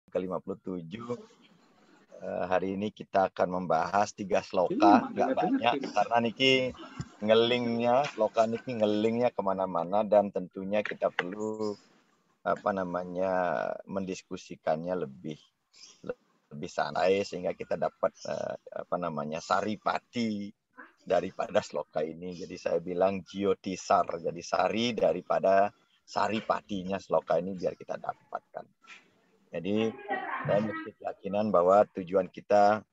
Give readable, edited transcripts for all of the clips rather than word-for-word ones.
ke-57. Hari ini kita akan membahas 3 sloka, nggak banyak, karena niki sloka niki ngelingnya kemana-mana, dan tentunya kita perlu mendiskusikannya lebih santai sehingga kita dapat saripati daripada sloka ini. Jadi saya bilang jiotisar, jadi sari daripada saripatinya sloka ini biar kita dapatkan. Jadi saya memiliki keyakinan bahwa tujuan kita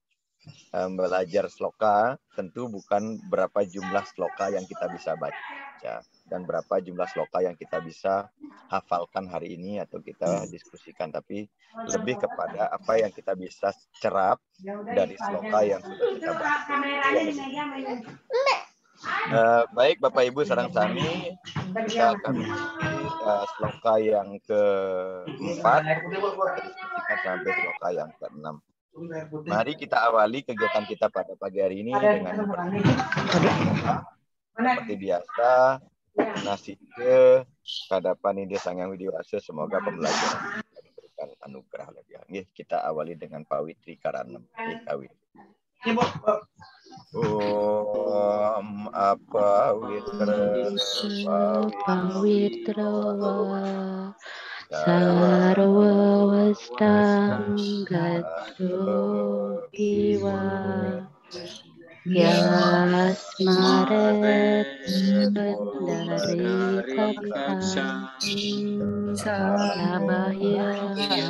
belajar sloka tentu bukan berapa jumlah sloka yang kita bisa baca dan berapa jumlah sloka yang kita bisa hafalkan hari ini atau kita diskusikan, tapi lebih kepada apa yang kita bisa cerap dari sloka yang sudah kita baca. Baik Bapak Ibu sareng sami, kita akan sloka yang ke-4 sampai sloka yang ke-6. Mari kita awali kegiatan kita pada pagi hari ini dengan seperti biasa nasi ke hadapan Ide Sang Yang Widiwasa, semoga pembelajaran diberikan anugerah lebih. Kita awali dengan Pawitri Karanem. Om apawitra sarwa wastam gatso iwa yasmaret dari kapsa sabahya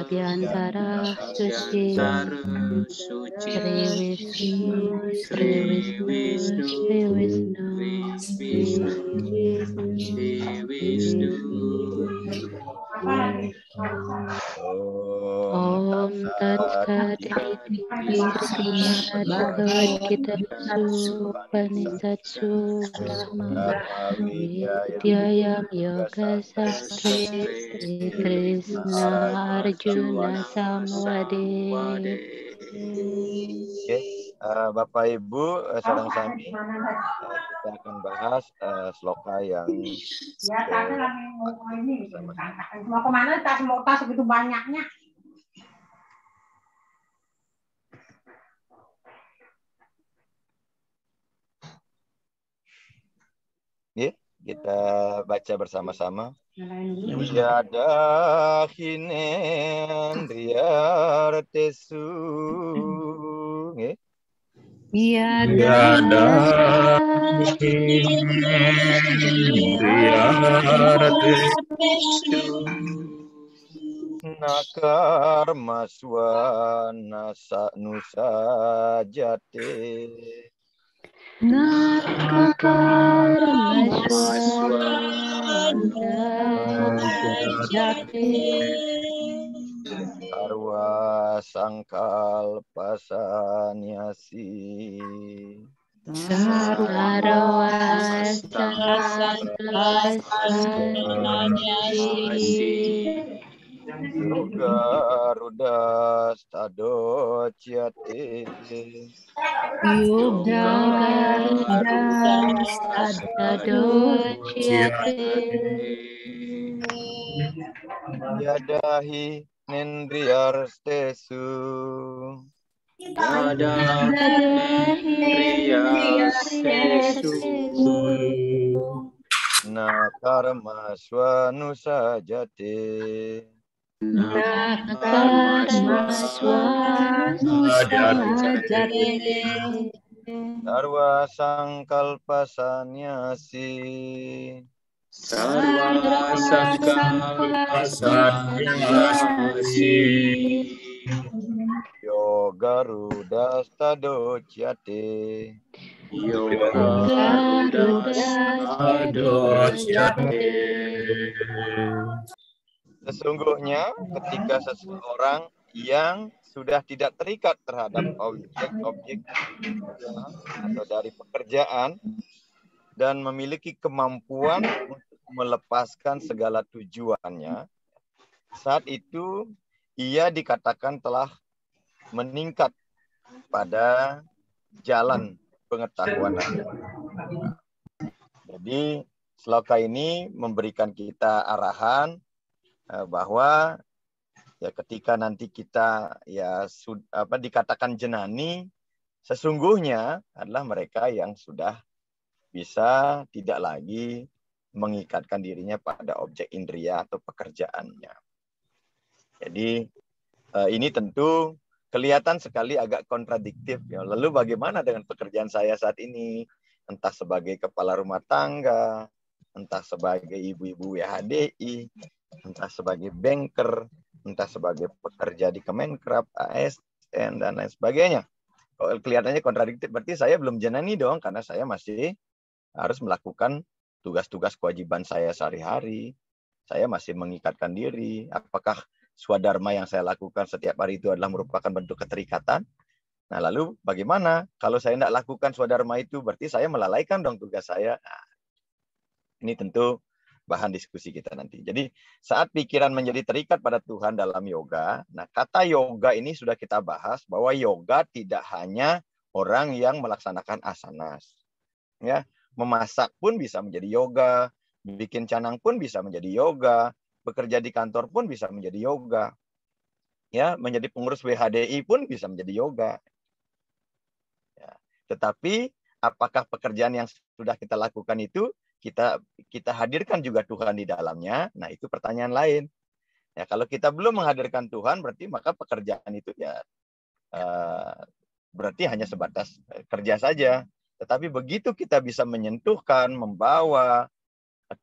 abhyantara suci Sri Wisnu Om Tat Sat Bhagavad Gita Upanishatsu Brahma Vidyayam Yoga Sastre Sri Krishna Arjuna Samvade. Bapak Ibu sareng sami, kita akan bahas sloka yang mau kemana tas segitu banyaknya. Kita baca bersama-sama. Yada hinendriyartesu. Yada nakarmaswa nusa jate. Sarwa sangkal pasanyasi. Yoga ruda stado ciate. Yadahi nendriyartesu. Nakarma swanusa jate. Sarwa sangkalpa sanyasi. Yoga ruda stado ciate. Sesungguhnya ketika seseorang yang sudah tidak terikat terhadap objek-objek atau dari pekerjaan dan memiliki kemampuan untuk melepaskan segala tujuannya, saat itu ia dikatakan telah meningkat pada jalan pengetahuan. Jadi sloka ini memberikan kita arahan bahwa ketika nanti kita dikatakan jenani, sesungguhnya adalah mereka yang sudah bisa tidak lagi mengikatkan dirinya pada objek indria atau pekerjaannya. Jadi ini tentu kelihatan sekali agak kontradiktif. Ya. Lalu bagaimana dengan pekerjaan saya saat ini? Entah sebagai kepala rumah tangga, entah sebagai ibu-ibu WHDI, entah sebagai banker, entah sebagai pekerja di Kemenkrab, ASN, dan lain sebagainya. Kalau kelihatannya kontradiktif, berarti saya belum jenani dong, karena saya masih harus melakukan tugas-tugas kewajiban saya sehari-hari. Saya masih mengikatkan diri. Apakah swadharma yang saya lakukan setiap hari itu adalah merupakan bentuk keterikatan? Nah, lalu bagaimana kalau saya tidak lakukan swadharma itu? Berarti saya melalaikan dong tugas saya. Nah, ini tentu bahan diskusi kita nanti. Jadi saat pikiran menjadi terikat pada Tuhan dalam yoga, nah kata yoga ini sudah kita bahas bahwa yoga tidak hanya orang yang melaksanakan asanas. Ya, memasak pun bisa menjadi yoga, bikin canang pun bisa menjadi yoga, bekerja di kantor pun bisa menjadi yoga. Ya, menjadi pengurus WHDI pun bisa menjadi yoga. Ya, tetapi apakah pekerjaan yang sudah kita lakukan itu kita hadirkan juga Tuhan di dalamnya? Nah, itu pertanyaan lain. Ya, kalau kita belum menghadirkan Tuhan, berarti maka pekerjaan itu ya berarti hanya sebatas kerja saja. Tetapi begitu kita bisa menyentuhkan, membawa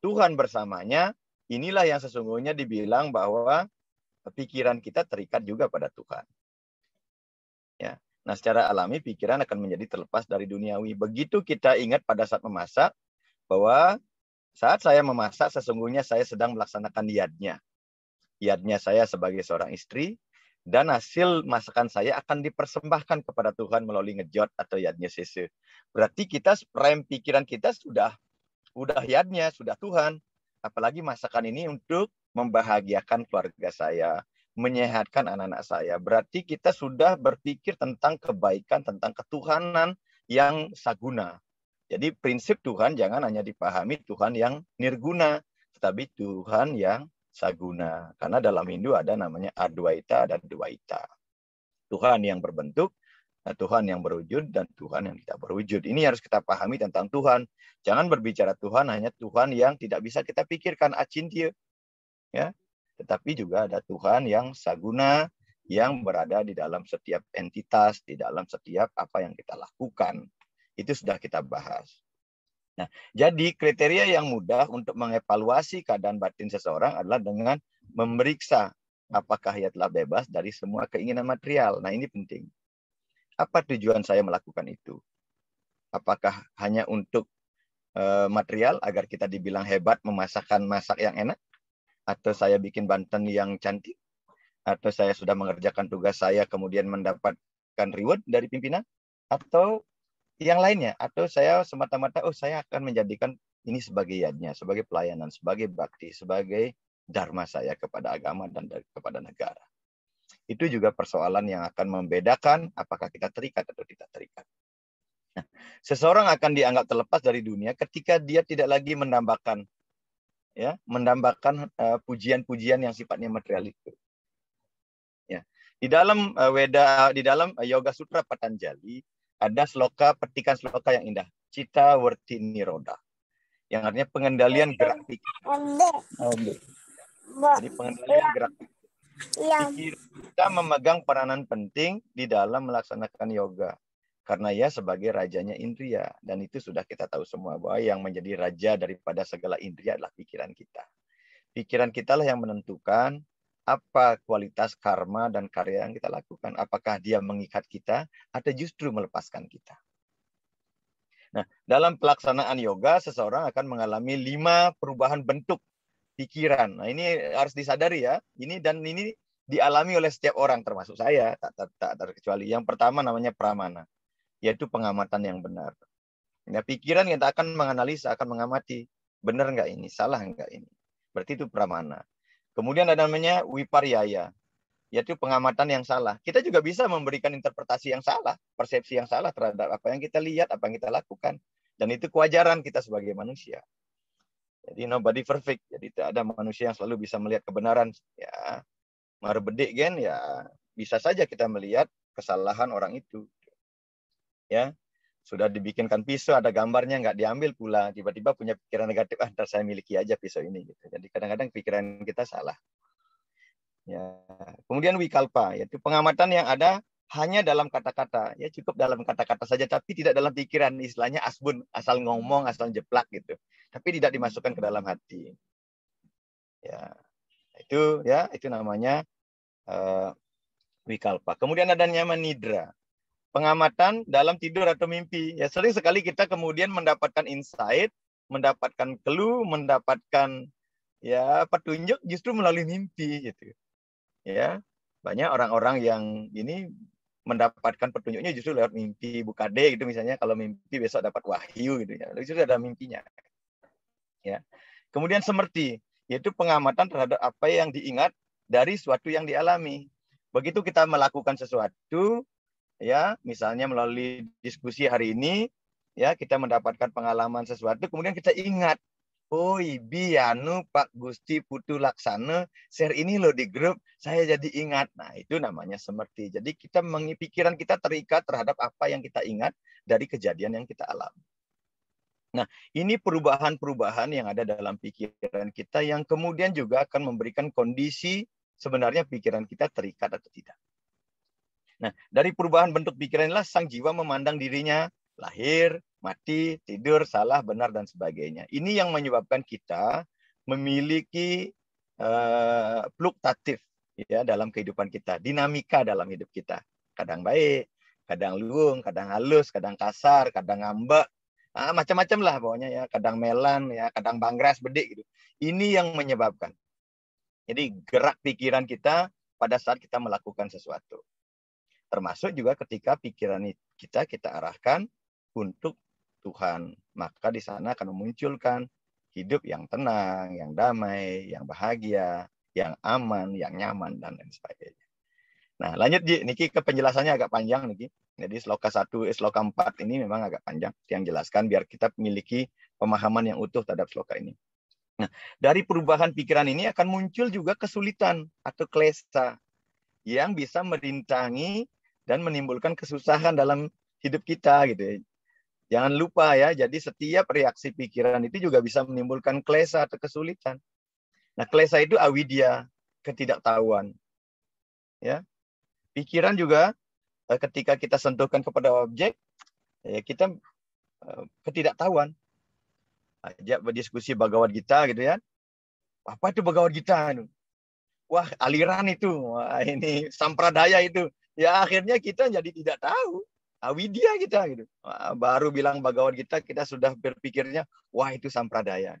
Tuhan bersamanya, inilah yang sesungguhnya dibilang bahwa pikiran kita terikat juga pada Tuhan. Ya. Nah, secara alami pikiran akan menjadi terlepas dari duniawi. Begitu kita ingat pada saat memasak, bahwa saat saya memasak, sesungguhnya saya sedang melaksanakan yadnya. Yadnya saya sebagai seorang istri, dan hasil masakan saya akan dipersembahkan kepada Tuhan melalui ngejot atau yadnya sese. Berarti kita rem pikiran kita sudah yadnya, sudah Tuhan. Apalagi masakan ini untuk membahagiakan keluarga saya, menyehatkan anak-anak saya. Berarti kita sudah berpikir tentang kebaikan, tentang ketuhanan yang saguna. Jadi prinsip Tuhan jangan hanya dipahami Tuhan yang nirguna, tetapi Tuhan yang saguna. Karena dalam Hindu ada namanya Adwaita dan Dwaita. Tuhan yang berbentuk, Tuhan yang berwujud, dan Tuhan yang tidak berwujud. Ini harus kita pahami tentang Tuhan. Jangan berbicara Tuhan hanya Tuhan yang tidak bisa kita pikirkan, acintya. Ya. Tetapi juga ada Tuhan yang saguna, yang berada di dalam setiap entitas, di dalam setiap apa yang kita lakukan. Itu sudah kita bahas. Nah, jadi kriteria yang mudah untuk mengevaluasi keadaan batin seseorang adalah dengan memeriksa apakah ia telah bebas dari semua keinginan material. Nah, ini penting. Apa tujuan saya melakukan itu? Apakah hanya untuk material agar kita dibilang hebat memasakkan masak yang enak? Atau saya bikin banten yang cantik? Atau saya sudah mengerjakan tugas saya kemudian mendapatkan reward dari pimpinan? Atau yang lainnya, atau saya semata-mata saya akan menjadikan ini sebagai yadnya, sebagai pelayanan, sebagai bakti, sebagai dharma saya kepada agama dan kepada negara. Itu juga persoalan yang akan membedakan apakah kita terikat atau tidak terikat. Nah, seseorang akan dianggap terlepas dari dunia ketika dia tidak lagi mendambakan pujian-pujian yang sifatnya material itu. Ya. Di dalam di dalam Yoga Sutra Patanjali ada petikan sloka yang indah, Cita Werti Niroda, yang artinya pengendalian gerak pikir. Jadi pengendalian gerak pikir. Kita memegang peranan penting di dalam melaksanakan yoga, karena ia sebagai rajanya indria, dan itu sudah kita tahu semua bahwa yang menjadi raja daripada segala indria adalah pikiran kita. Pikiran kita lah yang menentukan apa kualitas karma dan karya yang kita lakukan. Apakah dia mengikat kita atau justru melepaskan kita. Nah, dalam pelaksanaan yoga, seseorang akan mengalami 5 perubahan bentuk pikiran. Nah, ini harus disadari ya. Ini dialami oleh setiap orang, termasuk saya, tak terkecuali. Yang pertama namanya pramana, yaitu pengamatan yang benar. Nah, pikiran kita akan menganalisa, akan mengamati. Benar nggak ini? Salah nggak ini? Berarti itu pramana. Kemudian ada namanya wiparyaya, yaitu pengamatan yang salah. Kita juga bisa memberikan interpretasi yang salah, persepsi yang salah terhadap apa yang kita lihat, apa yang kita lakukan. Dan itu kewajaran kita sebagai manusia. Jadi nobody perfect. Jadi tidak ada manusia yang selalu bisa melihat kebenaran. Ya, Marbedik kan ya bisa saja kita melihat kesalahan orang itu. Ya, sudah dibikinkan pisau, ada gambarnya, nggak diambil pula, tiba-tiba punya pikiran negatif, ntar saya miliki aja pisau ini. Gitu. Jadi kadang-kadang pikiran kita salah. Ya. Kemudian wikalpa, yaitu pengamatan yang ada hanya dalam kata-kata, ya cukup dalam kata-kata saja, tapi tidak dalam pikiran, istilahnya asbun, asal ngomong, asal jeplak gitu, tapi tidak dimasukkan ke dalam hati. Ya, itu namanya wikalpa. Kemudian ada nyaman nidra. Pengamatan dalam tidur atau mimpi. Ya sering sekali kita kemudian mendapatkan insight, mendapatkan clue, mendapatkan ya petunjuk justru melalui mimpi gitu. Ya, banyak orang-orang yang ini mendapatkan petunjuknya justru lewat mimpi. Bukade gitu misalnya, kalau mimpi besok dapat wahyu gitu ya. Itu ada mimpinya. Ya. Kemudian semerti, yaitu pengamatan terhadap apa yang diingat dari suatu yang dialami. Begitu kita melakukan sesuatu, ya misalnya melalui diskusi hari ini ya kita mendapatkan pengalaman sesuatu, kemudian kita ingat, oh Ibi anu Pak Gusti Putu Laksana share ini loh di grup, saya jadi ingat. Nah itu namanya semerti. Jadi kita pikiran kita terikat terhadap apa yang kita ingat dari kejadian yang kita alami. Nah ini perubahan-perubahan yang ada dalam pikiran kita yang kemudian juga akan memberikan kondisi sebenarnya pikiran kita terikat atau tidak. Nah, dari perubahan bentuk pikiran inilah sang jiwa memandang dirinya lahir, mati, tidur, salah, benar, dan sebagainya. Ini yang menyebabkan kita memiliki fluktuatif ya dalam kehidupan kita, dinamika dalam hidup kita. Kadang baik, kadang luwung, kadang halus, kadang kasar, kadang ngambek, macam-macam lah pokoknya ya. Kadang melan, ya, kadang bangras, bedik gitu. Ini yang menyebabkan. Jadi gerak pikiran kita pada saat kita melakukan sesuatu. Termasuk juga ketika pikiran kita arahkan untuk Tuhan. Maka di sana akan memunculkan hidup yang tenang, yang damai, yang bahagia, yang aman, yang nyaman, dan lain sebagainya. Nah, lanjut Ji. Niki ke penjelasannya agak panjang Niki. Jadi sloka 1, sloka 4 ini memang agak panjang. Yang jelaskan biar kita memiliki pemahaman yang utuh terhadap sloka ini. Nah, dari perubahan pikiran ini akan muncul juga kesulitan atau klesa yang bisa merintangi dan menimbulkan kesusahan dalam hidup kita gitu ya. Jangan lupa ya, jadi setiap reaksi pikiran itu juga bisa menimbulkan klesa atau kesulitan. Nah, klesa itu awidya, ketidaktahuan. Ya. Pikiran juga ketika kita sentuhkan kepada objek, ya kita ketidaktahuan. Ajak berdiskusi Bhagavad Gita gitu ya. Apa itu Bhagavad Gita? Wah, aliran itu. Wah, ini sampradaya itu. Ya akhirnya kita jadi tidak tahu. Awidya kita gitu. Wah, baru bilang Bhagavad Gita kita sudah berpikirnya, wah itu sampradaya.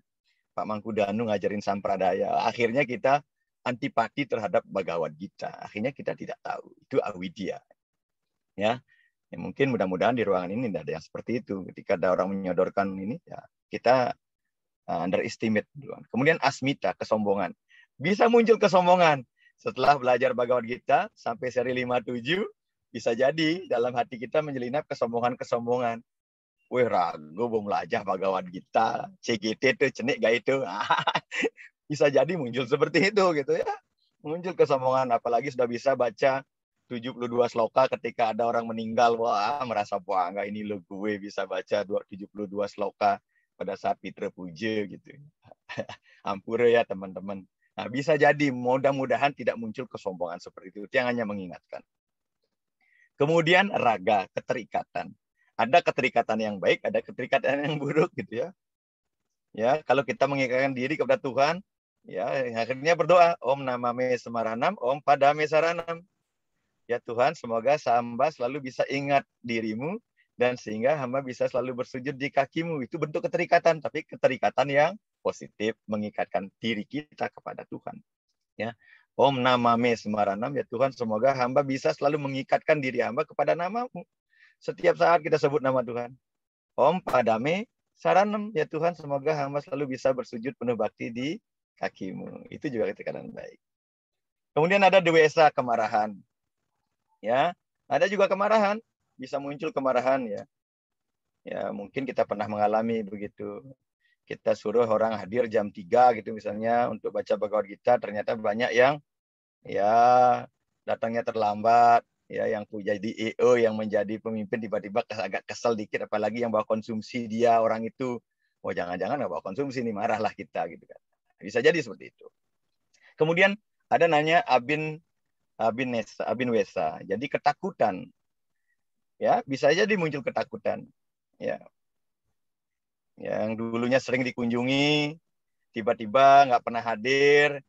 Pak Mangkudanu ngajarin sampradaya. Akhirnya kita antipati terhadap Bhagavad Gita. Akhirnya kita tidak tahu. Itu awidya. Ya. Ya mungkin mudah-mudahan di ruangan ini tidak ada yang seperti itu. Ketika ada orang menyodorkan ini, ya kita underestimate duluan. Kemudian asmita, kesombongan. Bisa muncul kesombongan. Setelah belajar Bhagavad Gita sampai seri 57, bisa jadi dalam hati kita menyelinap kesombongan-kesombongan. Wih, ragu belum belajar Bhagavad Gita. CGT itu, cenik gak itu. Bisa jadi muncul seperti itu gitu ya. Muncul kesombongan, apalagi sudah bisa baca 72 sloka ketika ada orang meninggal. Wah, merasa bangga ini lo gue bisa baca 72 sloka pada saat Fitra Puja gitu. Ampura ya teman-teman. Nah, bisa jadi mudah-mudahan tidak muncul kesombongan seperti itu. Itu yang hanya mengingatkan. Kemudian raga, keterikatan. Ada keterikatan yang baik, ada keterikatan yang buruk gitu ya. Ya, kalau kita mengikatkan diri kepada Tuhan, ya akhirnya berdoa, Om Namame Semaranam, Om Padame Saranam. Ya Tuhan, semoga hamba selalu bisa ingat dirimu dan sehingga hamba bisa selalu bersujud di kakimu. Itu bentuk keterikatan, tapi keterikatan yang positif, mengikatkan diri kita kepada Tuhan. Ya, Om Namame Semaranam, ya Tuhan, semoga hamba bisa selalu mengikatkan diri hamba kepada namamu. Setiap saat kita sebut nama Tuhan. Om Padame Saranam, ya Tuhan, semoga hamba selalu bisa bersujud penuh bakti di kakimu. Itu juga keterikatan baik. Kemudian ada dewesa, kemarahan. Ya, ada juga kemarahan, bisa muncul kemarahan ya. Ya, mungkin kita pernah mengalami begitu. Kita suruh orang hadir jam 3 gitu misalnya untuk baca Bhagavad Gita, ternyata banyak yang ya datangnya terlambat, ya yang jadi EO yang menjadi pemimpin tiba-tiba agak kesel dikit, apalagi yang bawa konsumsi dia orang itu, oh jangan-jangan nggak bawa konsumsi nih, marahlah kita gitu kan. Bisa jadi seperti itu. Kemudian ada nanya Abin Wesa. Jadi ketakutan, ya bisa jadi muncul ketakutan, ya yang dulunya sering dikunjungi, tiba-tiba nggak pernah hadir,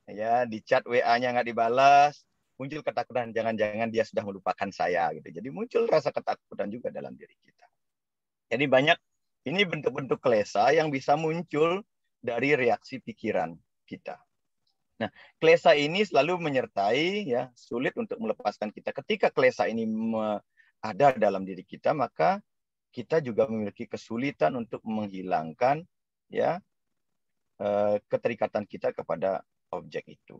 ya di chat WA-nya nggak dibalas, muncul ketakutan, jangan-jangan dia sudah melupakan saya gitu. Jadi muncul rasa ketakutan juga dalam diri kita. Jadi banyak ini bentuk-bentuk klesa yang bisa muncul dari reaksi pikiran kita. Nah, klesa ini selalu menyertai, ya sulit untuk melepaskan kita. Ketika klesa ini ada dalam diri kita, maka kita juga memiliki kesulitan untuk menghilangkan, ya keterikatan kita kepada objek itu.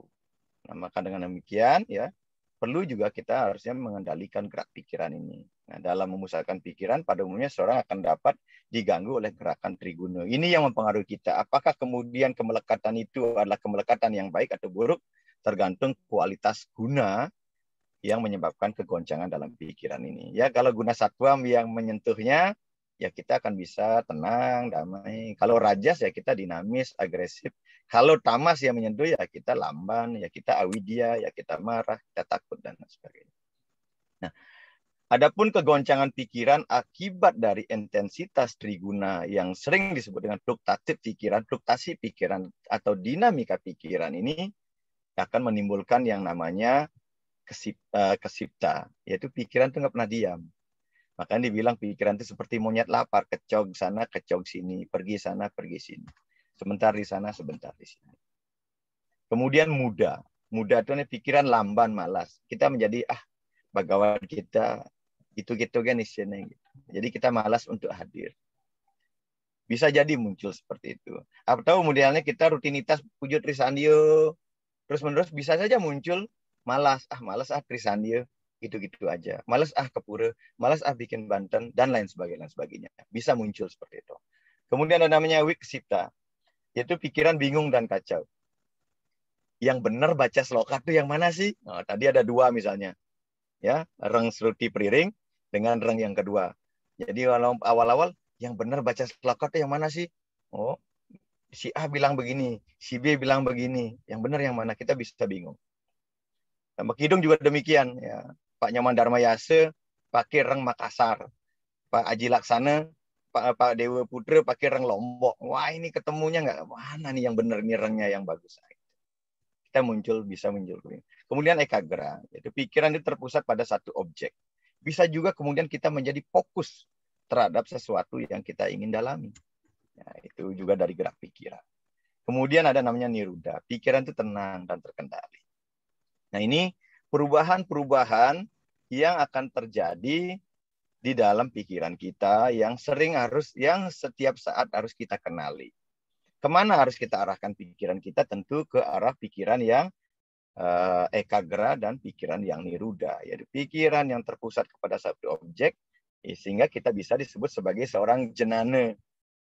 Nah, maka dengan demikian, ya perlu juga kita harusnya mengendalikan gerak pikiran ini. Nah, dalam memusatkan pikiran, pada umumnya seorang akan dapat diganggu oleh gerakan triguna. Ini yang mempengaruhi kita. Apakah kemudian kemelekatan itu adalah kemelekatan yang baik atau buruk, tergantung kualitas guna yang menyebabkan kegoncangan dalam pikiran ini. Ya, kalau guna satwa yang menyentuhnya, ya kita akan bisa tenang, damai. Kalau rajas, ya kita dinamis, agresif. Kalau tamas yang menyentuh, ya kita lamban, ya kita awidya, ya kita marah, kita takut, dan sebagainya. Nah, adapun kegoncangan pikiran akibat dari intensitas triguna yang sering disebut dengan fluktatif pikiran, fluktasi pikiran, atau dinamika pikiran ini akan menimbulkan yang namanya kesipta, yaitu pikiran itu nggak pernah diam. Makanya dibilang pikiran itu seperti monyet lapar, kecog sana, kecog sini, pergi sana, pergi sini. Sebentar di sana, sebentar di sini. Kemudian muda itu pikiran lamban, malas. Kita menjadi bagawan kita gitu-gitu kan isinya gitu. Jadi kita malas untuk hadir. Bisa jadi muncul seperti itu. Atau kemudiannya kita rutinitas pujut Trisandio terus-menerus, bisa saja muncul malas Trisandio gitu-gitu aja. Malas ke pura, malas bikin Banten, dan lain sebagainya. Bisa muncul seperti itu. Kemudian ada namanya wiksipta, yaitu pikiran bingung dan kacau. Yang benar baca sloka itu yang mana sih? Nah, tadi ada dua misalnya. Ya, reng Sruti Priring dengan reng yang kedua. Jadi kalau awal-awal yang benar baca sloka itu yang mana sih? Oh, si A bilang begini, si B bilang begini. Yang benar yang mana? Kita bisa bingung. Mbak Kidung juga demikian. Ya. Pak Nyoman Dharma Yase pakai reng Makassar. Pak Aji Laksana, Pak Dewa Putra pakai reng Lombok. Wah, ini ketemunya nggak? Mana nih yang benar, nih rengnya yang bagus. Kita bisa muncul. Kemudian ekagra, yaitu pikiran itu terpusat pada satu objek. Bisa juga kemudian kita menjadi fokus terhadap sesuatu yang kita ingin dalami. Ya, itu juga dari gerak pikiran. Kemudian ada namanya niruda. Pikiran itu tenang dan terkendali. Nah, ini perubahan-perubahan yang akan terjadi di dalam pikiran kita yang setiap saat harus kita kenali. Kemana harus kita arahkan pikiran kita? Tentu ke arah pikiran yang ekagra dan pikiran yang niruda, yaitu pikiran yang terpusat kepada satu objek, sehingga kita bisa disebut sebagai seorang jenana,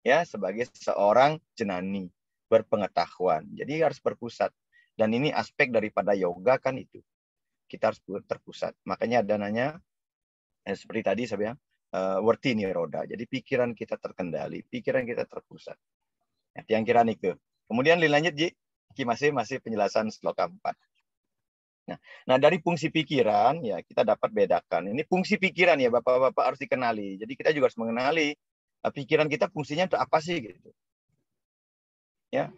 ya, sebagai seorang jenani berpengetahuan. Jadi harus berpusat, dan ini aspek daripada yoga kan itu. Kita harus terpusat. Makanya ada nanya seperti tadi saya bilang werti niroda. Jadi pikiran kita terkendali, pikiran kita terpusat. Yang kira niku. Kemudian lanjut Ji, masih penjelasan sloka 4. Nah, dari fungsi pikiran ya kita dapat bedakan. Ini fungsi pikiran ya Bapak-bapak harus dikenali. Jadi kita juga harus mengenali pikiran kita fungsinya itu apa sih gitu. Ya.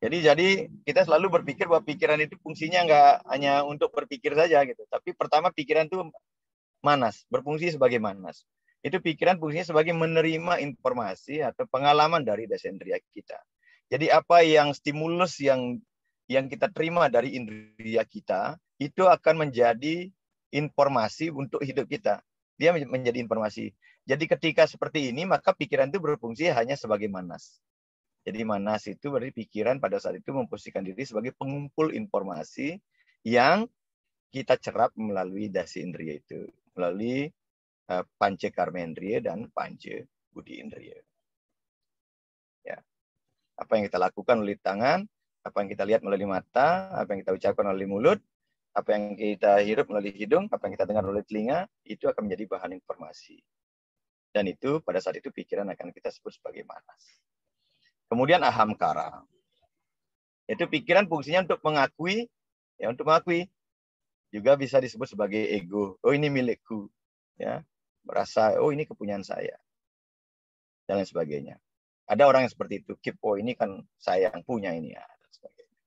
Jadi kita selalu berpikir bahwa pikiran itu fungsinya nggak hanya untuk berpikir saja gitu. Tapi pertama pikiran itu manas, berfungsi sebagai manas. Itu pikiran fungsinya sebagai menerima informasi atau pengalaman dari desendria kita. Jadi apa yang stimulus yang kita terima dari indera kita, itu akan menjadi informasi untuk hidup kita. Dia menjadi informasi. Jadi ketika seperti ini, maka pikiran itu berfungsi hanya sebagai manas. Jadi manas itu berarti pikiran pada saat itu memposisikan diri sebagai pengumpul informasi yang kita cerap melalui dasi indriya itu. Melalui panca karmendriya dan panca budi indriya. Ya. Apa yang kita lakukan melalui tangan, apa yang kita lihat melalui mata, apa yang kita ucapkan melalui mulut, apa yang kita hirup melalui hidung, apa yang kita dengar melalui telinga, itu akan menjadi bahan informasi. Dan itu pada saat itu pikiran akan kita sebut sebagai manas. Kemudian ahamkara. Itu pikiran fungsinya untuk mengakui, ya untuk mengakui. Juga bisa disebut sebagai ego. Oh ini milikku. Ya, merasa, oh ini kepunyaan saya. Dan lain sebagainya. Ada orang yang seperti itu. Keep, oh ini kan saya yang punya ini. Ya, dan sebagainya.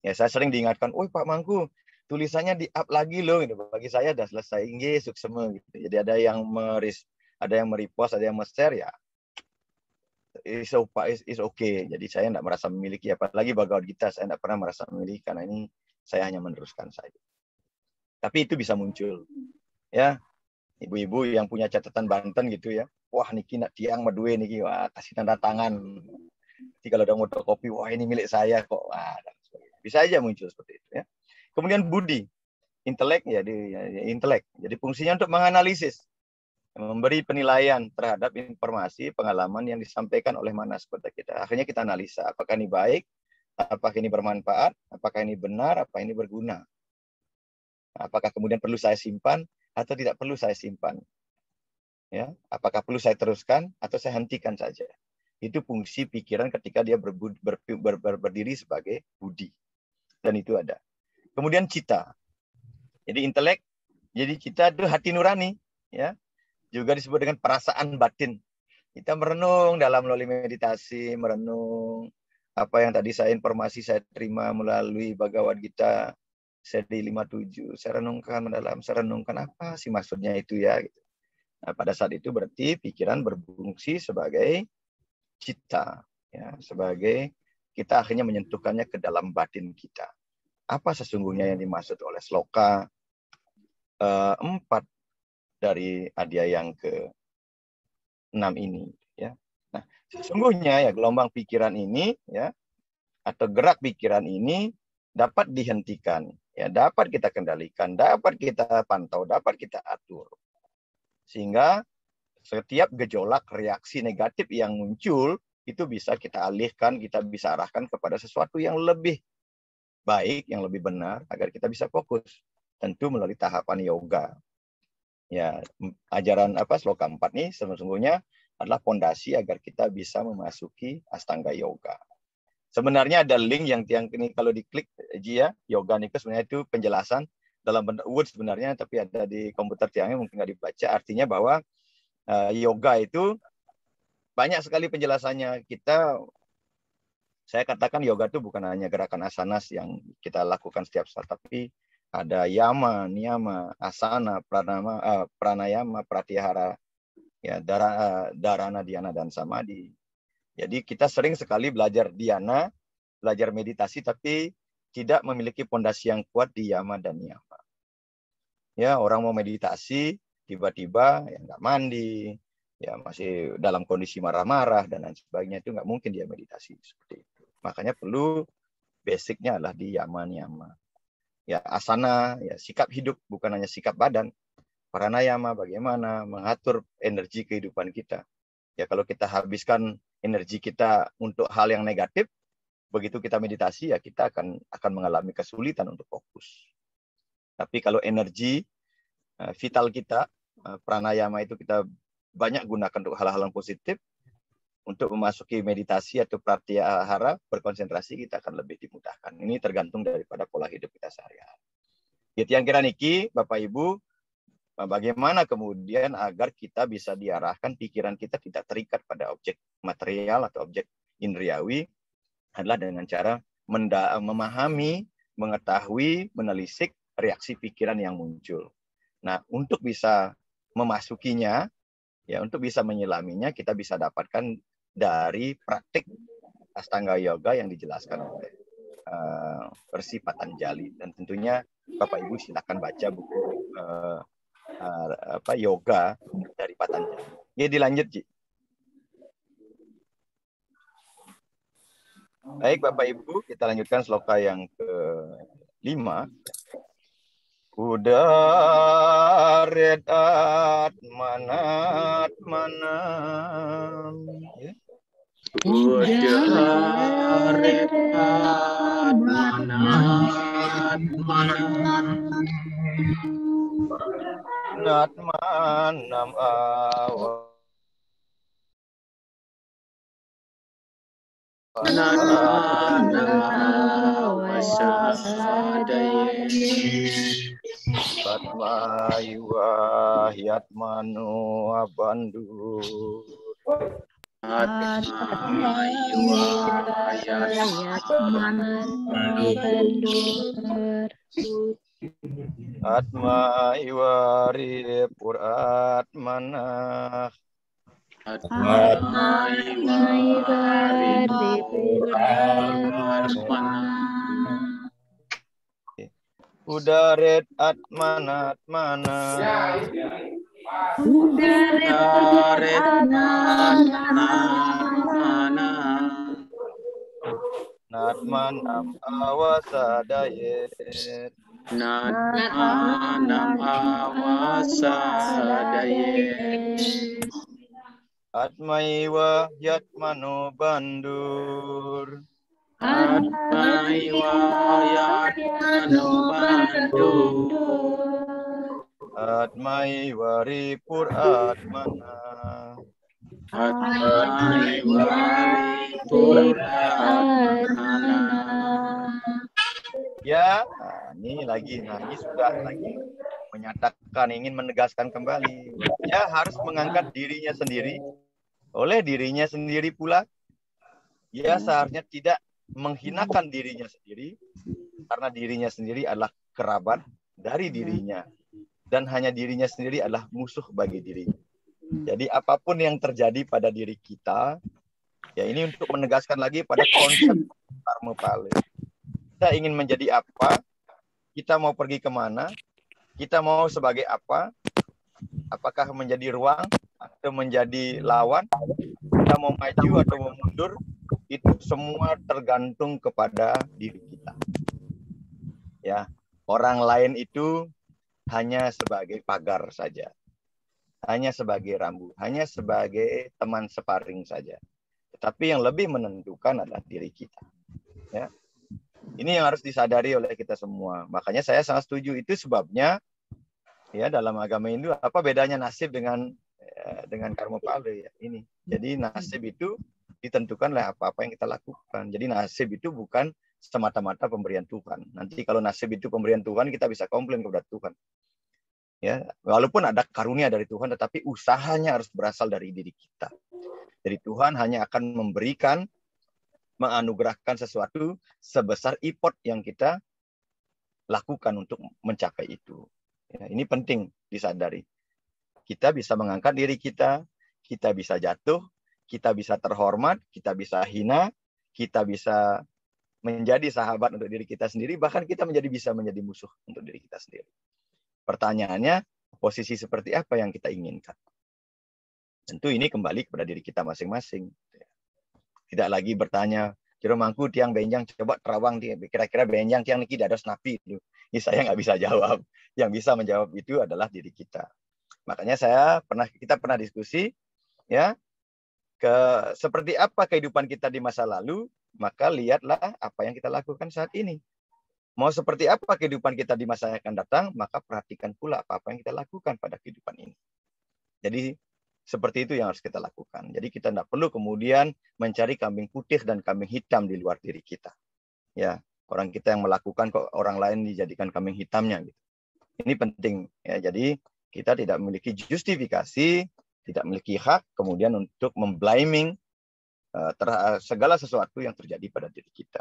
Ya saya sering diingatkan, oh Pak Mangku, tulisannya di-up lagi loh. Gitu. Bagi saya sudah selesai. Nggih, suksema. Gitu. Jadi ada yang merepost, ada yang share ya. Is okay. Jadi saya tidak merasa memiliki, apalagi Bhagavad Gita saya tidak pernah merasa memiliki karena ini saya hanya meneruskan saja. Tapi itu bisa muncul, ya ibu-ibu yang punya catatan Banten gitu ya, wah niki nak tiang madue niki, wah kasih tanda tangan. Jadi kalau ada fotokopi, wah ini milik saya kok, wah dan sebagainya. Bisa aja muncul seperti itu ya. Kemudian budi, intelek ya, intelek. Jadi fungsinya untuk menganalisis, memberi penilaian terhadap informasi, pengalaman yang disampaikan oleh manas kepada kita. Akhirnya kita analisa, apakah ini baik, apakah ini bermanfaat, apakah ini benar, apa ini berguna. Apakah kemudian perlu saya simpan atau tidak perlu saya simpan. Ya, apakah perlu saya teruskan atau saya hentikan saja. Itu fungsi pikiran ketika dia berdiri sebagai budi. Dan itu ada. Kemudian cita. Jadi intelek, jadi cita itu hati nurani, ya. Juga disebut dengan perasaan batin. Kita merenung dalam melalui meditasi, merenung apa yang tadi informasi saya terima melalui Bhagavad Gita seri 57. Saya renungkan mendalam, saya renungkan apa sih maksudnya itu ya. Gitu. Nah, pada saat itu berarti pikiran berfungsi sebagai cita, ya, sebagai kita akhirnya menyentuhkannya ke dalam batin kita. Apa sesungguhnya yang dimaksud oleh sloka 4 dari adya yang ke-6 ini, ya. Nah, sesungguhnya ya gelombang pikiran ini, ya, atau gerak pikiran ini dapat dihentikan, ya, dapat kita kendalikan, dapat kita pantau, dapat kita atur. Sehingga setiap gejolak reaksi negatif yang muncul itu bisa kita alihkan, kita bisa arahkan kepada sesuatu yang lebih baik, yang lebih benar agar kita bisa fokus. Tentu melalui tahapan yoga. Ya, ajaran sloka 4 ini sesungguhnya adalah fondasi agar kita bisa memasuki Astanga Yoga. Sebenarnya ada link yang ini kalau diklik ya, yoga itu sebenarnya itu penjelasan dalam bentuk word sebenarnya, tapi ada di komputer tiangnya mungkin nggak dibaca. Artinya bahwa yoga itu banyak sekali penjelasannya. Saya katakan yoga itu bukan hanya gerakan asanas yang kita lakukan setiap saat, tapi ada yama, niyama, asana, pranayama, pratyahara, ya, dharana, dhyana, dan samadhi. Jadi kita sering sekali belajar dhyana, belajar meditasi, tapi tidak memiliki pondasi yang kuat di yama dan niyama. Ya, orang mau meditasi, tiba-tiba ya nggak mandi, ya masih dalam kondisi marah-marah dan lain sebagainya, itu nggak mungkin dia meditasi seperti itu. Makanya perlu basicnya adalah di yama niyama. Ya, asana, ya sikap hidup, bukan hanya sikap badan. Pranayama, bagaimana mengatur energi kehidupan kita. Ya, kalau kita habiskan energi kita untuk hal yang negatif, begitu kita meditasi, ya kita akan mengalami kesulitan untuk fokus. Tapi kalau energi vital kita, pranayama itu kita banyak gunakan untuk hal-hal yang positif, untuk memasuki meditasi atau pratyahara, berkonsentrasi, kita akan lebih dimudahkan. Ini tergantung daripada pola hidup kita sehari-hari. Jadi yang kira niki, Bapak Ibu, bagaimana kemudian agar kita bisa diarahkan pikiran kita tidak terikat pada objek material atau objek indriawi, adalah dengan cara memahami, mengetahui, menelisik reaksi pikiran yang muncul. Nah, untuk bisa memasukinya, ya, untuk bisa menyelaminya, kita bisa dapatkan dari praktik Astanga Yoga yang dijelaskan oleh versi Patanjali. Dan tentunya Bapak Ibu silakan baca buku yoga dari Patanjali. Ya, dilanjut, Ji. Baik, Bapak Ibu, kita lanjutkan sloka yang ke-5. Udaret manat manam. Udaret manam Natmanam awa Patmayuwa Yatmanu Abandu Atmayuwa Ripur Atmana Udaret Atmana Atmana Natmanam awasadayet Atmaiwa Yatmano Bandur Atmaiwa Ripur Atmana Ya, ini lagi. Nah, ini sudah lagi menyatakan ingin menegaskan kembali. Ya, harus mengangkat dirinya sendiri oleh dirinya sendiri pula. Ya, seharusnya tidak menghinakan dirinya sendiri karena dirinya sendiri adalah kerabat dari dirinya dan hanya dirinya sendiri adalah musuh bagi dirinya. Jadi apapun yang terjadi pada diri kita, ya ini untuk menegaskan lagi pada konsep karma pale. Kita ingin menjadi apa? Kita mau pergi kemana? Kita mau sebagai apa? Apakah menjadi ruang atau menjadi lawan? Kita mau maju atau mau mundur? Itu semua tergantung kepada diri kita. Ya, orang lain itu hanya sebagai pagar saja. Hanya sebagai rambu, hanya sebagai teman separing saja. Tetapi yang lebih menentukan adalah diri kita. Ya. Ini yang harus disadari oleh kita semua. Makanya saya sangat setuju, itu sebabnya ya dalam agama Hindu apa bedanya nasib dengan karma pale ya ini. Jadi nasib itu ditentukan oleh apa-apa yang kita lakukan. Jadi nasib itu bukan semata-mata pemberian Tuhan. Nanti kalau nasib itu pemberian Tuhan, kita bisa komplain kepada Tuhan. Ya, walaupun ada karunia dari Tuhan, tetapi usahanya harus berasal dari diri kita. Jadi Tuhan hanya akan memberikan, menganugerahkan sesuatu sebesar effort yang kita lakukan untuk mencapai itu. Ya, ini penting disadari. Kita bisa mengangkat diri kita bisa jatuh, kita bisa terhormat, kita bisa hina, kita bisa menjadi sahabat untuk diri kita sendiri, bahkan kita bisa menjadi musuh untuk diri kita sendiri. Pertanyaannya, posisi seperti apa yang kita inginkan? Tentu ini kembali kepada diri kita masing-masing. Tidak lagi bertanya, kira mangku tiang benjang, coba terawang dia. Kira-kira benjang tiang niki dados napi. Ini saya nggak bisa jawab. Yang bisa menjawab itu adalah diri kita. Makanya kita pernah diskusi, ya, seperti apa kehidupan kita di masa lalu, maka lihatlah apa yang kita lakukan saat ini. Mau seperti apa kehidupan kita di masa yang akan datang, maka perhatikan pula apa yang kita lakukan pada kehidupan ini. Jadi seperti itu yang harus kita lakukan. Jadi kita tidak perlu kemudian mencari kambing putih dan kambing hitam di luar diri kita. Ya, orang kita yang melakukan kok orang lain dijadikan kambing hitamnya gitu. Ini penting ya. Jadi kita tidak memiliki justifikasi, tidak memiliki hak kemudian untuk memblaming segala sesuatu yang terjadi pada diri kita.